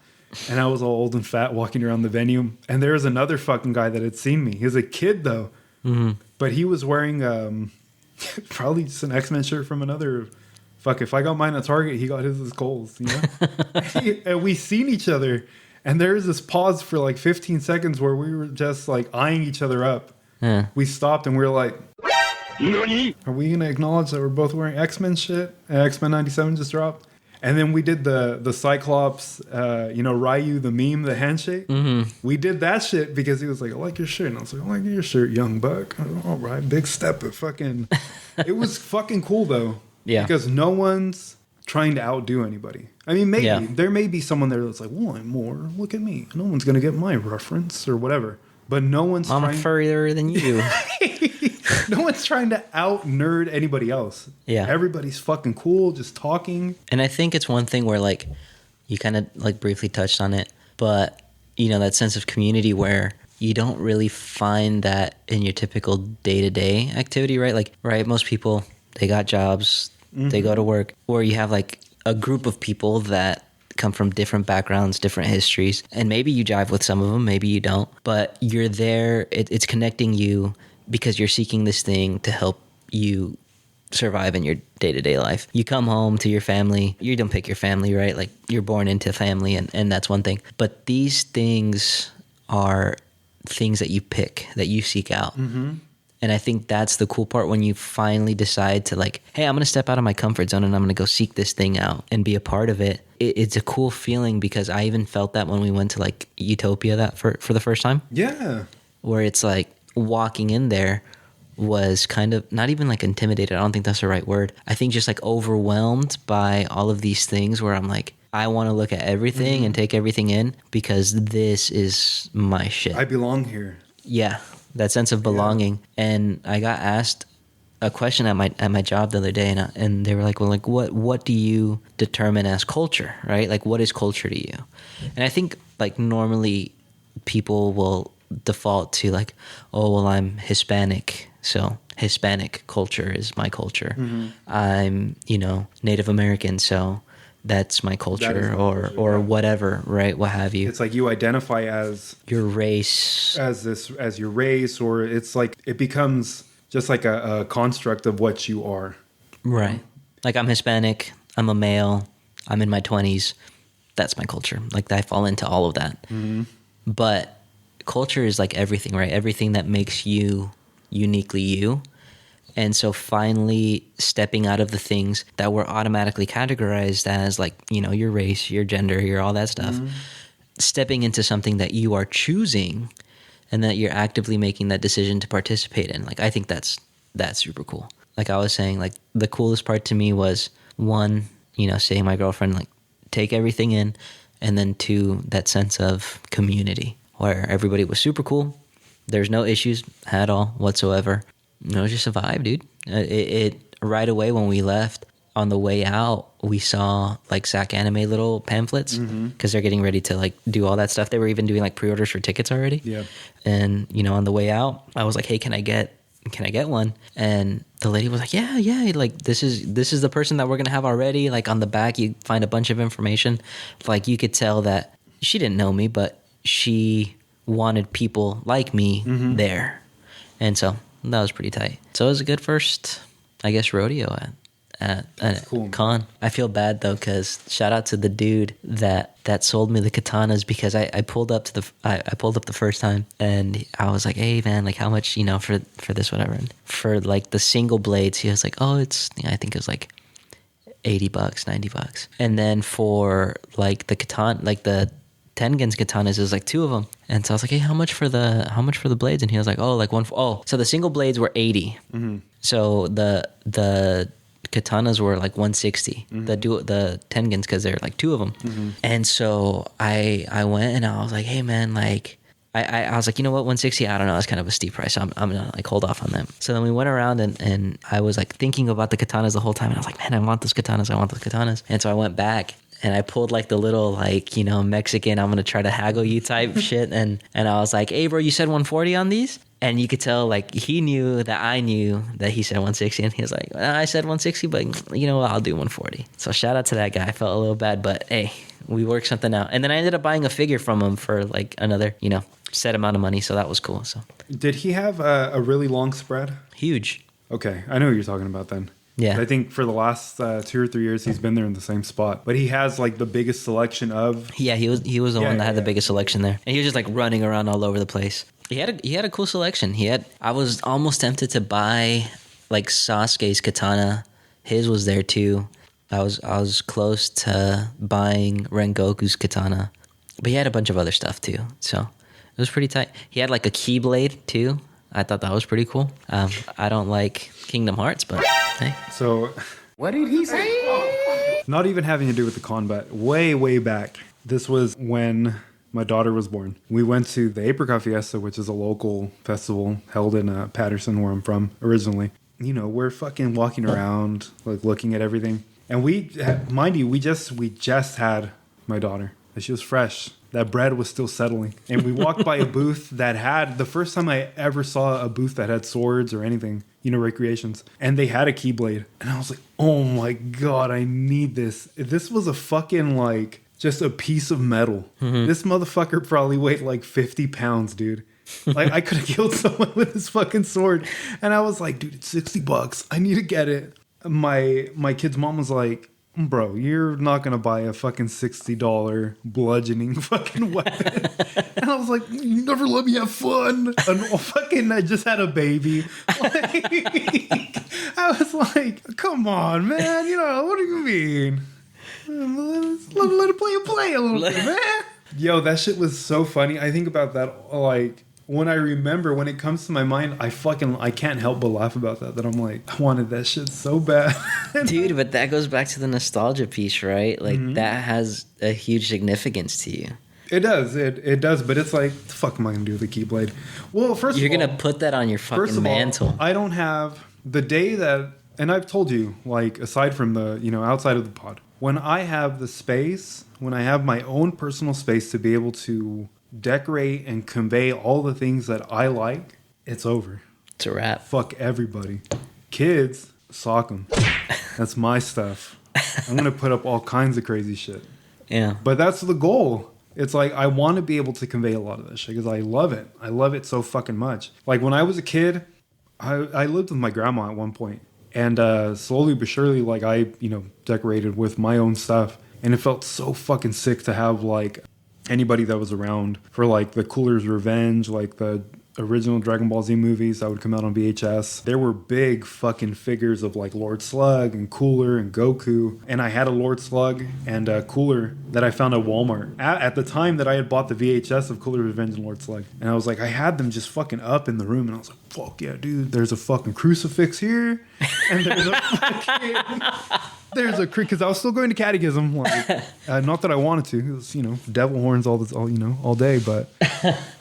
And I was all old and fat walking around the venue. And there was another fucking guy that had seen me. He was a kid, though. But he was wearing probably just an X-Men shirt from another. Fuck, if I got mine at Target, he got his at Kohl's, you know? And we seen each other. And there was this pause for like 15 seconds where we were just like eyeing each other up. We stopped and we were like, are we going to acknowledge that we're both wearing X-Men shit? And X-Men 97 just dropped. And then we did the Cyclops, you know, Ryu, the meme, the handshake. We did that shit because he was like, I like your shirt. And I was like, I like your shirt, young buck. All right, big step. It was fucking cool, though. Yeah. Because no one's trying to outdo anybody. I mean, maybe. There may be someone there that's like, well, I'm more. Look at me. No one's going to get my reference or whatever. But no one's I'm further than you. No one's trying to out-nerd anybody else. Yeah. Everybody's fucking cool, just talking. And I think it's one thing where, like, you kind of, like, briefly touched on it. But, you know, that sense of community where you don't really find that in your typical day-to-day activity, right? Like, right, most people, they got jobs, they go to work. Or you have, like, a group of people that come from different backgrounds, different histories. And maybe you jive with some of them, maybe you don't. But you're there, it's connecting you because you're seeking this thing to help you survive in your day-to-day life. You come home to your family. You don't pick your family, right? Like, you're born into family, and that's one thing. But these things are things that you pick, that you seek out. And I think that's the cool part when you finally decide to, like, hey, I'm going to step out of my comfort zone and I'm going to go seek this thing out and be a part of it. It's a cool feeling because I even felt that when we went to, like, Utopia that for the first time. Yeah. Where it's like walking in there was kind of not even like intimidated. I don't think that's the right word. I think just like overwhelmed by all of these things where I'm like, I want to look at everything and take everything in because this is my shit. I belong here. Yeah. That sense of belonging. Yeah. And I got asked a question at my job the other day, and they were like, well, like, what do you determine as culture, right? Like, what is culture to you? And I think, like, normally people will default to, like, oh, well, I'm Hispanic, so Hispanic culture is my culture. I'm, you know, Native American, so that's my culture, or whatever, right? What have you. It's like you identify as your race, as your race, or it's like it becomes just like a construct of what you are. Right. Like, I'm Hispanic, I'm a male, I'm in my 20s. That's my culture. Like, I fall into all of that. But culture is like everything, right? Everything that makes you uniquely you. And so finally stepping out of the things that were automatically categorized as, like, you know, your race, your gender, your all that stuff, stepping into something that you are choosing and that you're actively making that decision to participate in. Like, I think that's super cool. Like I was saying, like, the coolest part to me was, one, you know, seeing my girlfriend, like, take everything in, and then two, that sense of community where everybody was super cool. There's no issues at all whatsoever. It was just a vibe, dude. It right away when we left, on the way out, we saw, like, SAC Anime little pamphlets because they're getting ready to, like, do all that stuff. They were even doing, like, pre-orders for tickets already. Yeah. And, you know, on the way out, I was like, hey, can I get one? And the lady was like, yeah, like, this is the person that we're gonna have already. Like, on the back, you find a bunch of information. Like, you could tell that she didn't know me, but she wanted people like me there. And so that was pretty tight. So it was a good first, I guess, rodeo at cool. Con. I feel bad though, because shout out to the dude that sold me the katanas, because I pulled up the first time and I was like, hey man, like, how much, you know, for this, whatever. And for, like, the single blades, he was like, oh, I think it was like $80, $90. And then for like the katana, like the Tengen's katanas, is like 2 of them. And so I was like, hey, how much for the blades? And he was like, oh, like so the single blades were 80. So the katanas were like 160. The Tengens, because they're like 2 of them. And so I went and I was like, hey man, like I was like, you know what, 160, I don't know, that's kind of a steep price. So I'm gonna like hold off on them. So then we went around and I was like thinking about the katanas the whole time, and I was like, man, I want those katanas. And so I went back and I pulled like the little like, you know, Mexican, I'm gonna try to haggle you type shit, and I was like, hey bro, you said 140 on these? And you could tell like he knew that I knew that he said 160, and he was like, I said 160, but you know what, I'll do 140. So shout out to that guy. I felt a little bad, but hey, we worked something out. And then I ended up buying a figure from him for like another, you know, set amount of money, so that was cool. So did he have a really long spread? Huge. Okay, I know what you're talking about then. Yeah. I think for the last 2 or 3 years he's been there in the same spot, but he has like the biggest selection of. Yeah, he was the one that had the biggest selection there, and he was just like running around all over the place. He had a cool selection. I was almost tempted to buy like Sasuke's katana. His was there too. I was close to buying Rengoku's katana, but he had a bunch of other stuff too. So it was pretty tight. He had like a keyblade too. I thought that was pretty cool. I don't like Kingdom Hearts, but hey. So What did he say? not even having to do with the combat, way back. This was when my daughter was born. We went to the Apricot Fiesta, which is a local festival held in Patterson, where I'm from originally. You know, we're fucking walking around, like looking at everything. And mind you, we just had my daughter. She was fresh. That bread was still settling. And we walked by a booth that had, the first time I ever saw a booth that had swords or anything, you know, recreations. And they had a Keyblade. And I was like, oh my God, I need this. This was a fucking like, just a piece of metal. This motherfucker probably weighed like 50 pounds, dude. Like I could have killed someone with this fucking sword. And I was like, dude, it's $60. I need to get it. My kid's mom was like, bro, you're not gonna buy a fucking $60 bludgeoning fucking weapon. And I was like, you never let me have fun. And I just had a baby. Like, I was like, come on, man. You know, what do you mean? Let it play a little bit, man. Yo, that shit was so funny. I think about that, like, when I remember, when it comes to my mind, I can't help but laugh about that. That I'm like, I wanted that shit so bad. Dude, but that goes back to the nostalgia piece, right? Like, that has a huge significance to you. It does. It does. But it's like, the fuck am I going to do with a Keyblade? Well, first of all, you're going to put that on your fucking mantle. I don't have the day that, and I've told you, like, aside from the, you know, outside of the pod, when I have the space, when I have my own personal space to be able to decorate and convey all the things that I like, it's over. It's a wrap. Fuck everybody. Kids, sock them. That's my stuff. I'm going to put up all kinds of crazy shit. Yeah. But that's the goal. It's like, I want to be able to convey a lot of this shit because I love it. I love it so fucking much. Like, when I was a kid, I lived with my grandma at one point. And slowly but surely, like, I, you know, decorated with my own stuff. And it felt so fucking sick to have, like, anybody that was around for, like, the Cooler's Revenge, like, the original Dragon Ball Z movies that would come out on VHS. There were big fucking figures of, like, Lord Slug and Cooler and Goku. And I had a Lord Slug and a Cooler that I found at Walmart at the time that I had bought the VHS of Cooler's Revenge and Lord Slug. And I was like, I had them just fucking up in the room. And I was like, fuck yeah, dude. There's a fucking crucifix here. And there's a fucking... There's a because I was still going to catechism, like, not that I wanted to. It was, you know, devil horns all day, but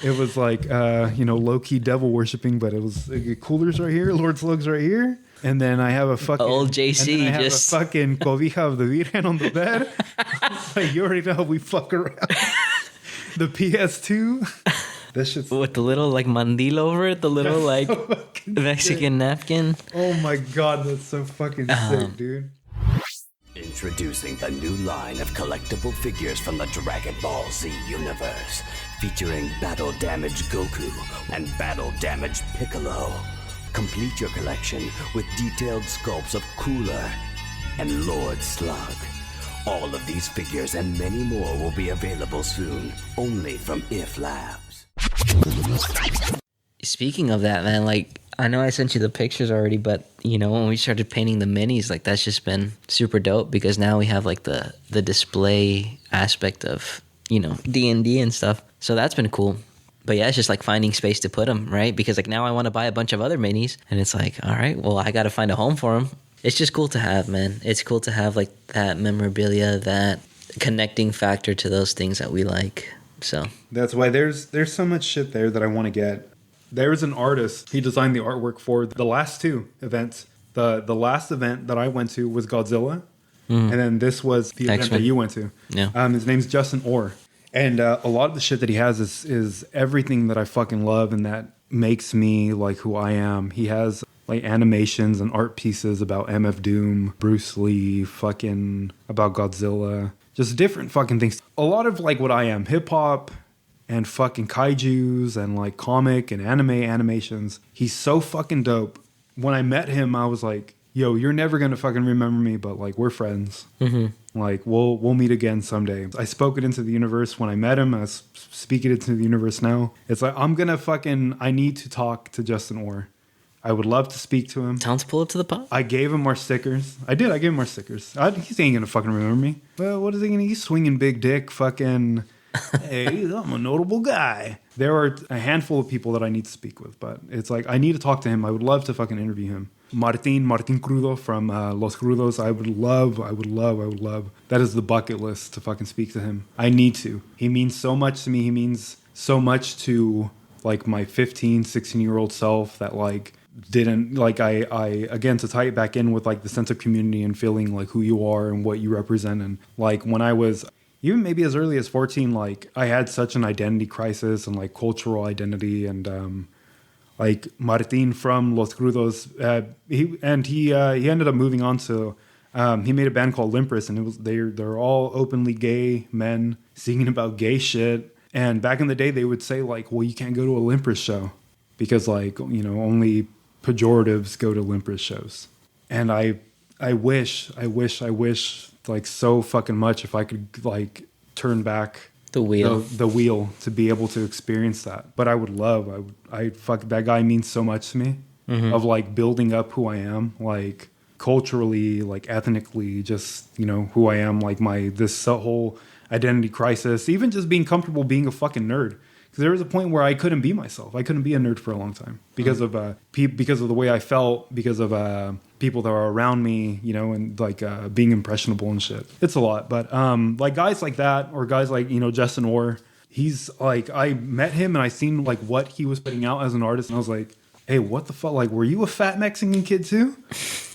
it was like, you know, low key devil worshiping. But it was Coolers right here, Lord Slugs right here, and then I have a fucking old JC, and then I just have a fucking cobija of the Virgen on the bed. Like, you already know how we fuck around. The PS2. That shit's with the little like mandil over it, the little like Mexican napkin. Oh my God, that's so fucking sick, dude. Introducing the new line of collectible figures from the Dragon Ball Z universe, featuring Battle Damage Goku and Battle Damage Piccolo. Complete your collection with detailed sculpts of Cooler and Lord Slug. All of these figures and many more will be available soon, only from IF Labs. Speaking of that, man, like, I know I sent you the pictures already, but you know, when we started painting the minis, like that's just been super dope because now we have like the display aspect of, you know, D&D and stuff. So that's been cool. But yeah, it's just like finding space to put them, right? Because like now I want to buy a bunch of other minis and it's like, all right, well, I got to find a home for them. It's just cool to have, man. It's cool to have like that memorabilia, that connecting factor to those things that we like. So that's why there's so much shit there that I want to get. There's an artist. He designed the artwork for the last two events. The last event that I went to was Godzilla, and then this was the event that you went to. Yeah. His name's Justin Orr, and a lot of the shit that he has is everything that I fucking love and that makes me like who I am. He has like animations and art pieces about MF Doom, Bruce Lee, fucking about Godzilla, just different fucking things. A lot of like what I am, hip hop and fucking kaijus and like comic and anime animations. He's so fucking dope. When I met him, I was like, yo, you're never gonna fucking remember me, but like we're friends. Mm-hmm. Like we'll meet again someday. I spoke it into the universe when I met him. I speak it into the universe now. It's like I need to talk to Justin Orr. I would love to speak to him. Tell him to pull up to the pod. I gave him our stickers. I gave him our stickers. He ain't gonna fucking remember me. Well, what is he gonna? He's swinging big dick fucking... Hey, I'm a notable guy. There are a handful of people that I need to speak with, but it's like I need to talk to him. I would love to fucking interview him. Martin Crudo from Los Crudos. I would love. That is the bucket list to fucking speak to him. I need to. He means so much to me. He means so much to like my 15, 16-year-old self that like didn't like I again to tie it back in with like the sense of community and feeling like who you are and what you represent. And like when I was even maybe as early as 14, like I had such an identity crisis and like cultural identity, and like Martin from Los Crudos, he ended up moving on to he made a band called Limpris, and it was they're all openly gay men singing about gay shit. And back in the day, they would say like, well, you can't go to a Limpris show because like, you know, only pejoratives go to Limpris shows. And I wish like so fucking much if I could like turn back the wheel to be able to experience that. But I fuck that guy means so much to me, of like building up who I am, like culturally, like ethnically, just, you know, who I am, like this whole identity crisis, even just being comfortable being a fucking nerd. Because there was a point where I couldn't be myself. I couldn't be a nerd for a long time because of the way I felt, because of people that are around me, you know, and like being impressionable and shit. It's a lot, but like guys like that, or guys like, you know, Justin Orr. He's like, I met him and I seen like what he was putting out as an artist, and I was like, hey, what the fuck? Like, were you a fat Mexican kid too?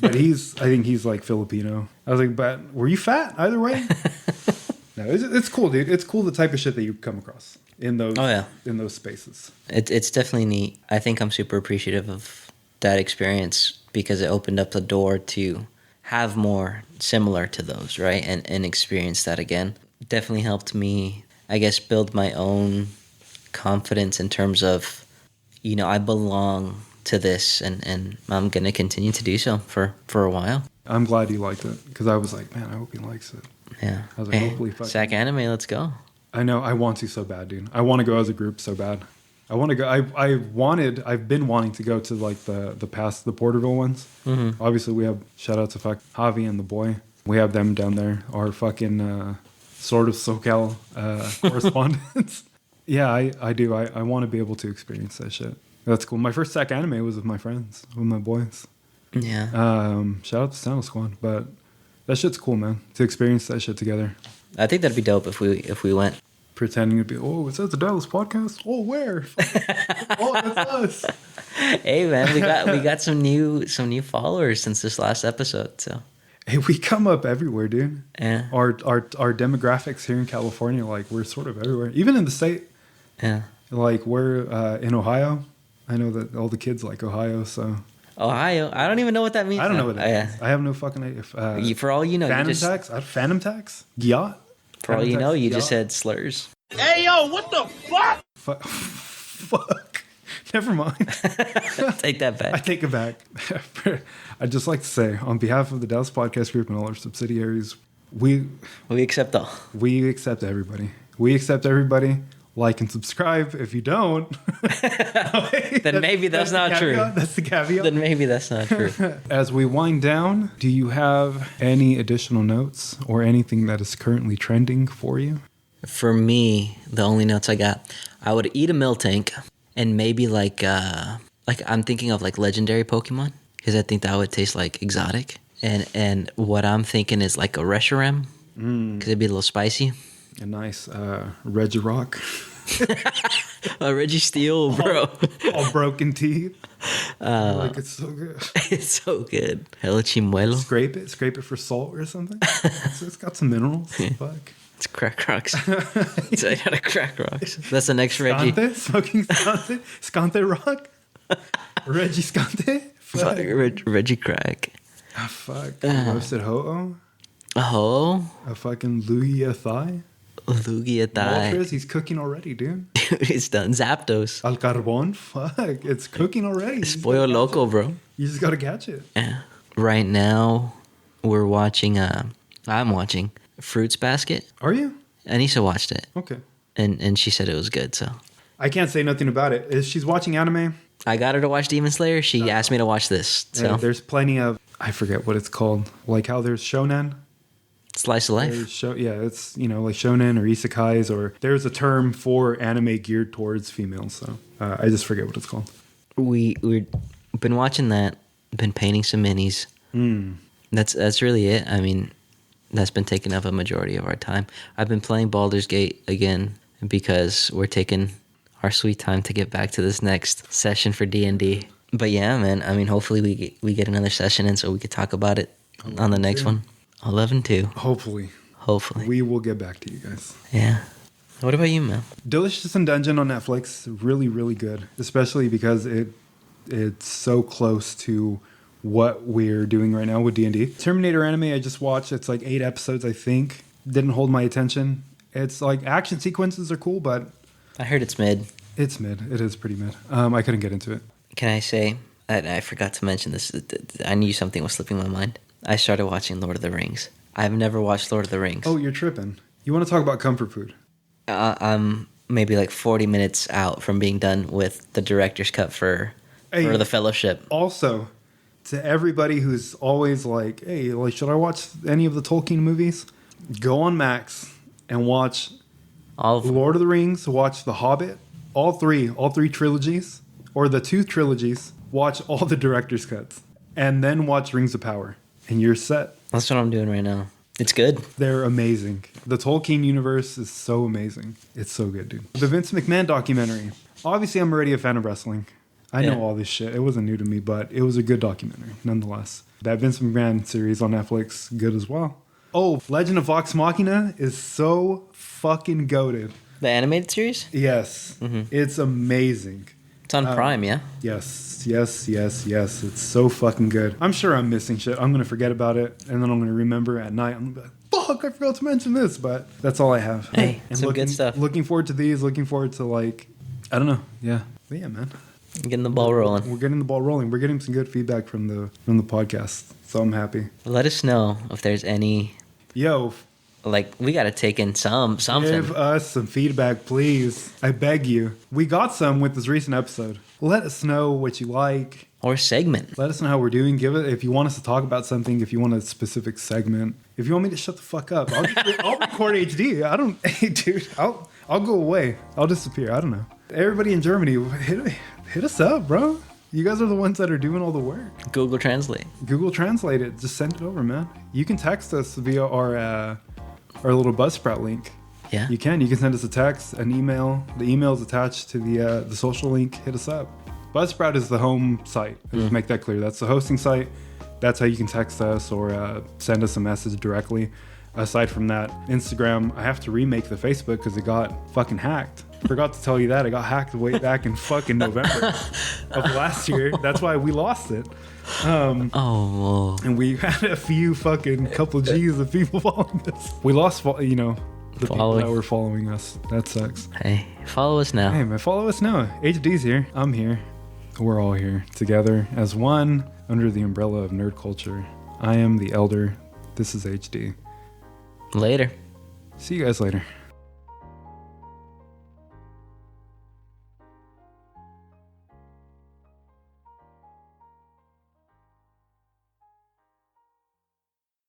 But I think he's like Filipino. I was like, but were you fat either way? No, it's cool, dude. It's cool the type of shit that you come across in those in those spaces. It's definitely neat. I think I'm super appreciative of that experience because it opened up the door to have more similar to those, right? And experience that again. Definitely helped me, I guess, build my own confidence in terms of, you know, I belong to this, and I'm going to continue to do so for a while. I'm glad you liked it, because I was like, man, I hope he likes it. Yeah. I was like, hopefully fucking... Sac Anime, let's go. I know, I want to so bad, dude. I want to go as a group so bad. I want to go. I've been wanting to go to like the Porterville ones. Mm-hmm. Obviously, we have shout out to Javi and the boy. We have them down there. Our fucking sort of SoCal correspondents. Yeah, I do. I want to be able to experience that shit. That's cool. My first Sac Anime was with my friends, with my boys. Yeah. Shout out to Santa Squad, but that shit's cool, man. To experience that shit together. I think that'd be dope if we went. Pretending to be, oh, is that the Dadless Podcast? Oh, where? Oh, that's us. Hey, man, we got some new followers since this last episode. So, hey, we come up everywhere, dude. Yeah. Our demographics here in California, like we're sort of everywhere, even in the state. Yeah. Like we're in Ohio. I know that all the kids like Ohio, so. Ohio, I don't even know what that means. I don't know what that means. I have no fucking idea. For all you know, Phantom tax, Gyat. For all you know, you just said slurs. Hey, yo, what the fuck? Fuck. Never mind. Take that back. I take it back. I'd just like to say, on behalf of the Dadless Podcast Group and all our subsidiaries, we accept all. We accept everybody. We accept everybody. like and subscribe. If you don't, then maybe that's not true. That's the caveat. Then maybe that's not true. As we wind down, do you have any additional notes or anything that is currently trending for you? For me, the only notes I got, I would eat a mill tank and maybe like I'm thinking of like legendary Pokemon because I think that would taste like exotic. And what I'm thinking is like a Reshiram because it'd be a little spicy. A nice Regirock. A Registeel, bro. All broken teeth. Like it's so good. It's so good. Hello Chimuelo. Scrape it for salt or something. It's got some minerals. Fuck. It's crack rocks. It's out of crack rocks. That's the next Reggie. Scante? Smoking Scante? Scante rock? Reggie Scante? Fuck. Reggie crack. Ah, fuck. Roasted ho-oh? Oh. A fucking Lugia thigh? Lugia thigh. Walters, he's cooking already, dude. Dude, it's done. Zapdos. Al carbon? Fuck. It's cooking already. Spoil loco, bro. You just gotta catch it. Yeah. Right now, we're watching, I'm watching Fruits Basket. Are you? Anisha watched it. Okay. And she said it was good, so. I can't say nothing about it. She's watching anime. I got her to watch Demon Slayer. She asked me to watch this. So Yeah, there's plenty of, I forget what it's called. Like how there's shonen. Slice of life. It's, like shonen or isekais, or there's a term for anime geared towards females. So I just forget what it's called. We've been watching that. Been painting some minis. That's really it. I mean, that's been taking up a majority of our time. I've been playing Baldur's Gate again because we're taking our sweet time to get back to this next session for D&D. But yeah, man. I mean, hopefully we get another session in so we could talk about it on the next one. 11-2. Hopefully. Hopefully. We will get back to you guys. Yeah. What about you, man? Delicious in Dungeon on Netflix. Really, really good. Especially because it's so close to what we're doing right now with D&D. Terminator anime I just watched. It's like 8 episodes, I think. Didn't hold my attention. It's like action sequences are cool, but... I heard it's mid. It's mid. It is pretty mid. I couldn't get into it. Can I say... I forgot to mention this. I knew something was slipping my mind. I started watching Lord of the Rings. I've never watched Lord of the Rings. Oh, you're tripping. You want to talk about comfort food? I'm maybe like 40 minutes out from being done with the director's cut for the Fellowship. Also, to everybody who's always like, hey, like, should I watch any of the Tolkien movies? Go on Max and watch Lord of the Rings, watch The Hobbit, all three trilogies, or the 2 trilogies, watch all the director's cuts, and then watch Rings of Power. And you're set. That's what I'm doing right now. It's good. They're amazing. The Tolkien universe is so amazing. It's so good, dude. The Vince McMahon documentary. Obviously, I'm already a fan of wrestling. I know all this shit. It wasn't new to me, but it was a good documentary, nonetheless. That Vince McMahon series on Netflix, good as well. Oh, Legend of Vox Machina is so fucking goated. The animated series? Yes. Mm-hmm. It's amazing. It's on Prime, yeah? Yes. It's so fucking good. I'm sure I'm missing shit. I'm going to forget about it, and then I'm going to remember at night. I'm going to be like, fuck, I forgot to mention this, but that's all I have. Hey, and some good stuff. Looking forward to these. Looking forward to, like, I don't know. Yeah. But yeah, man. Getting the ball rolling. We're getting the ball rolling. We're getting some good feedback from the podcast, so I'm happy. Let us know if there's any... Yo. Like, we got to take in something. Give us some feedback, please. I beg you. We got some with this recent episode. Let us know what you like. Or segment. Let us know how we're doing. Give it if you want us to talk about something, if you want a specific segment. If you want me to shut the fuck up, I'll record HD. Hey, dude, I'll go away. I'll disappear. I don't know. Everybody in Germany, hit us up, bro. You guys are the ones that are doing all the work. Google Translate. Google Translate it. Just send it over, man. You can text us via our little Buzzsprout link. Yeah. You can send us a text, an email. The email is attached to the social link. Hit us up. Buzzsprout is the home site. Let's make that clear. That's the hosting site. That's how you can text us or send us a message directly. Aside from that, Instagram, I have to remake the Facebook because it got fucking hacked. Forgot to tell you that. It got hacked way back in fucking November of last year. That's why we lost it. And we had a few fucking couple G's of people following us. We lost, the people that were following us. That sucks. Hey, follow us now. Hey, man, follow us now. HD's here. I'm here. We're all here together as one under the umbrella of nerd culture. I am the elder. This is HD. Later. See you guys later.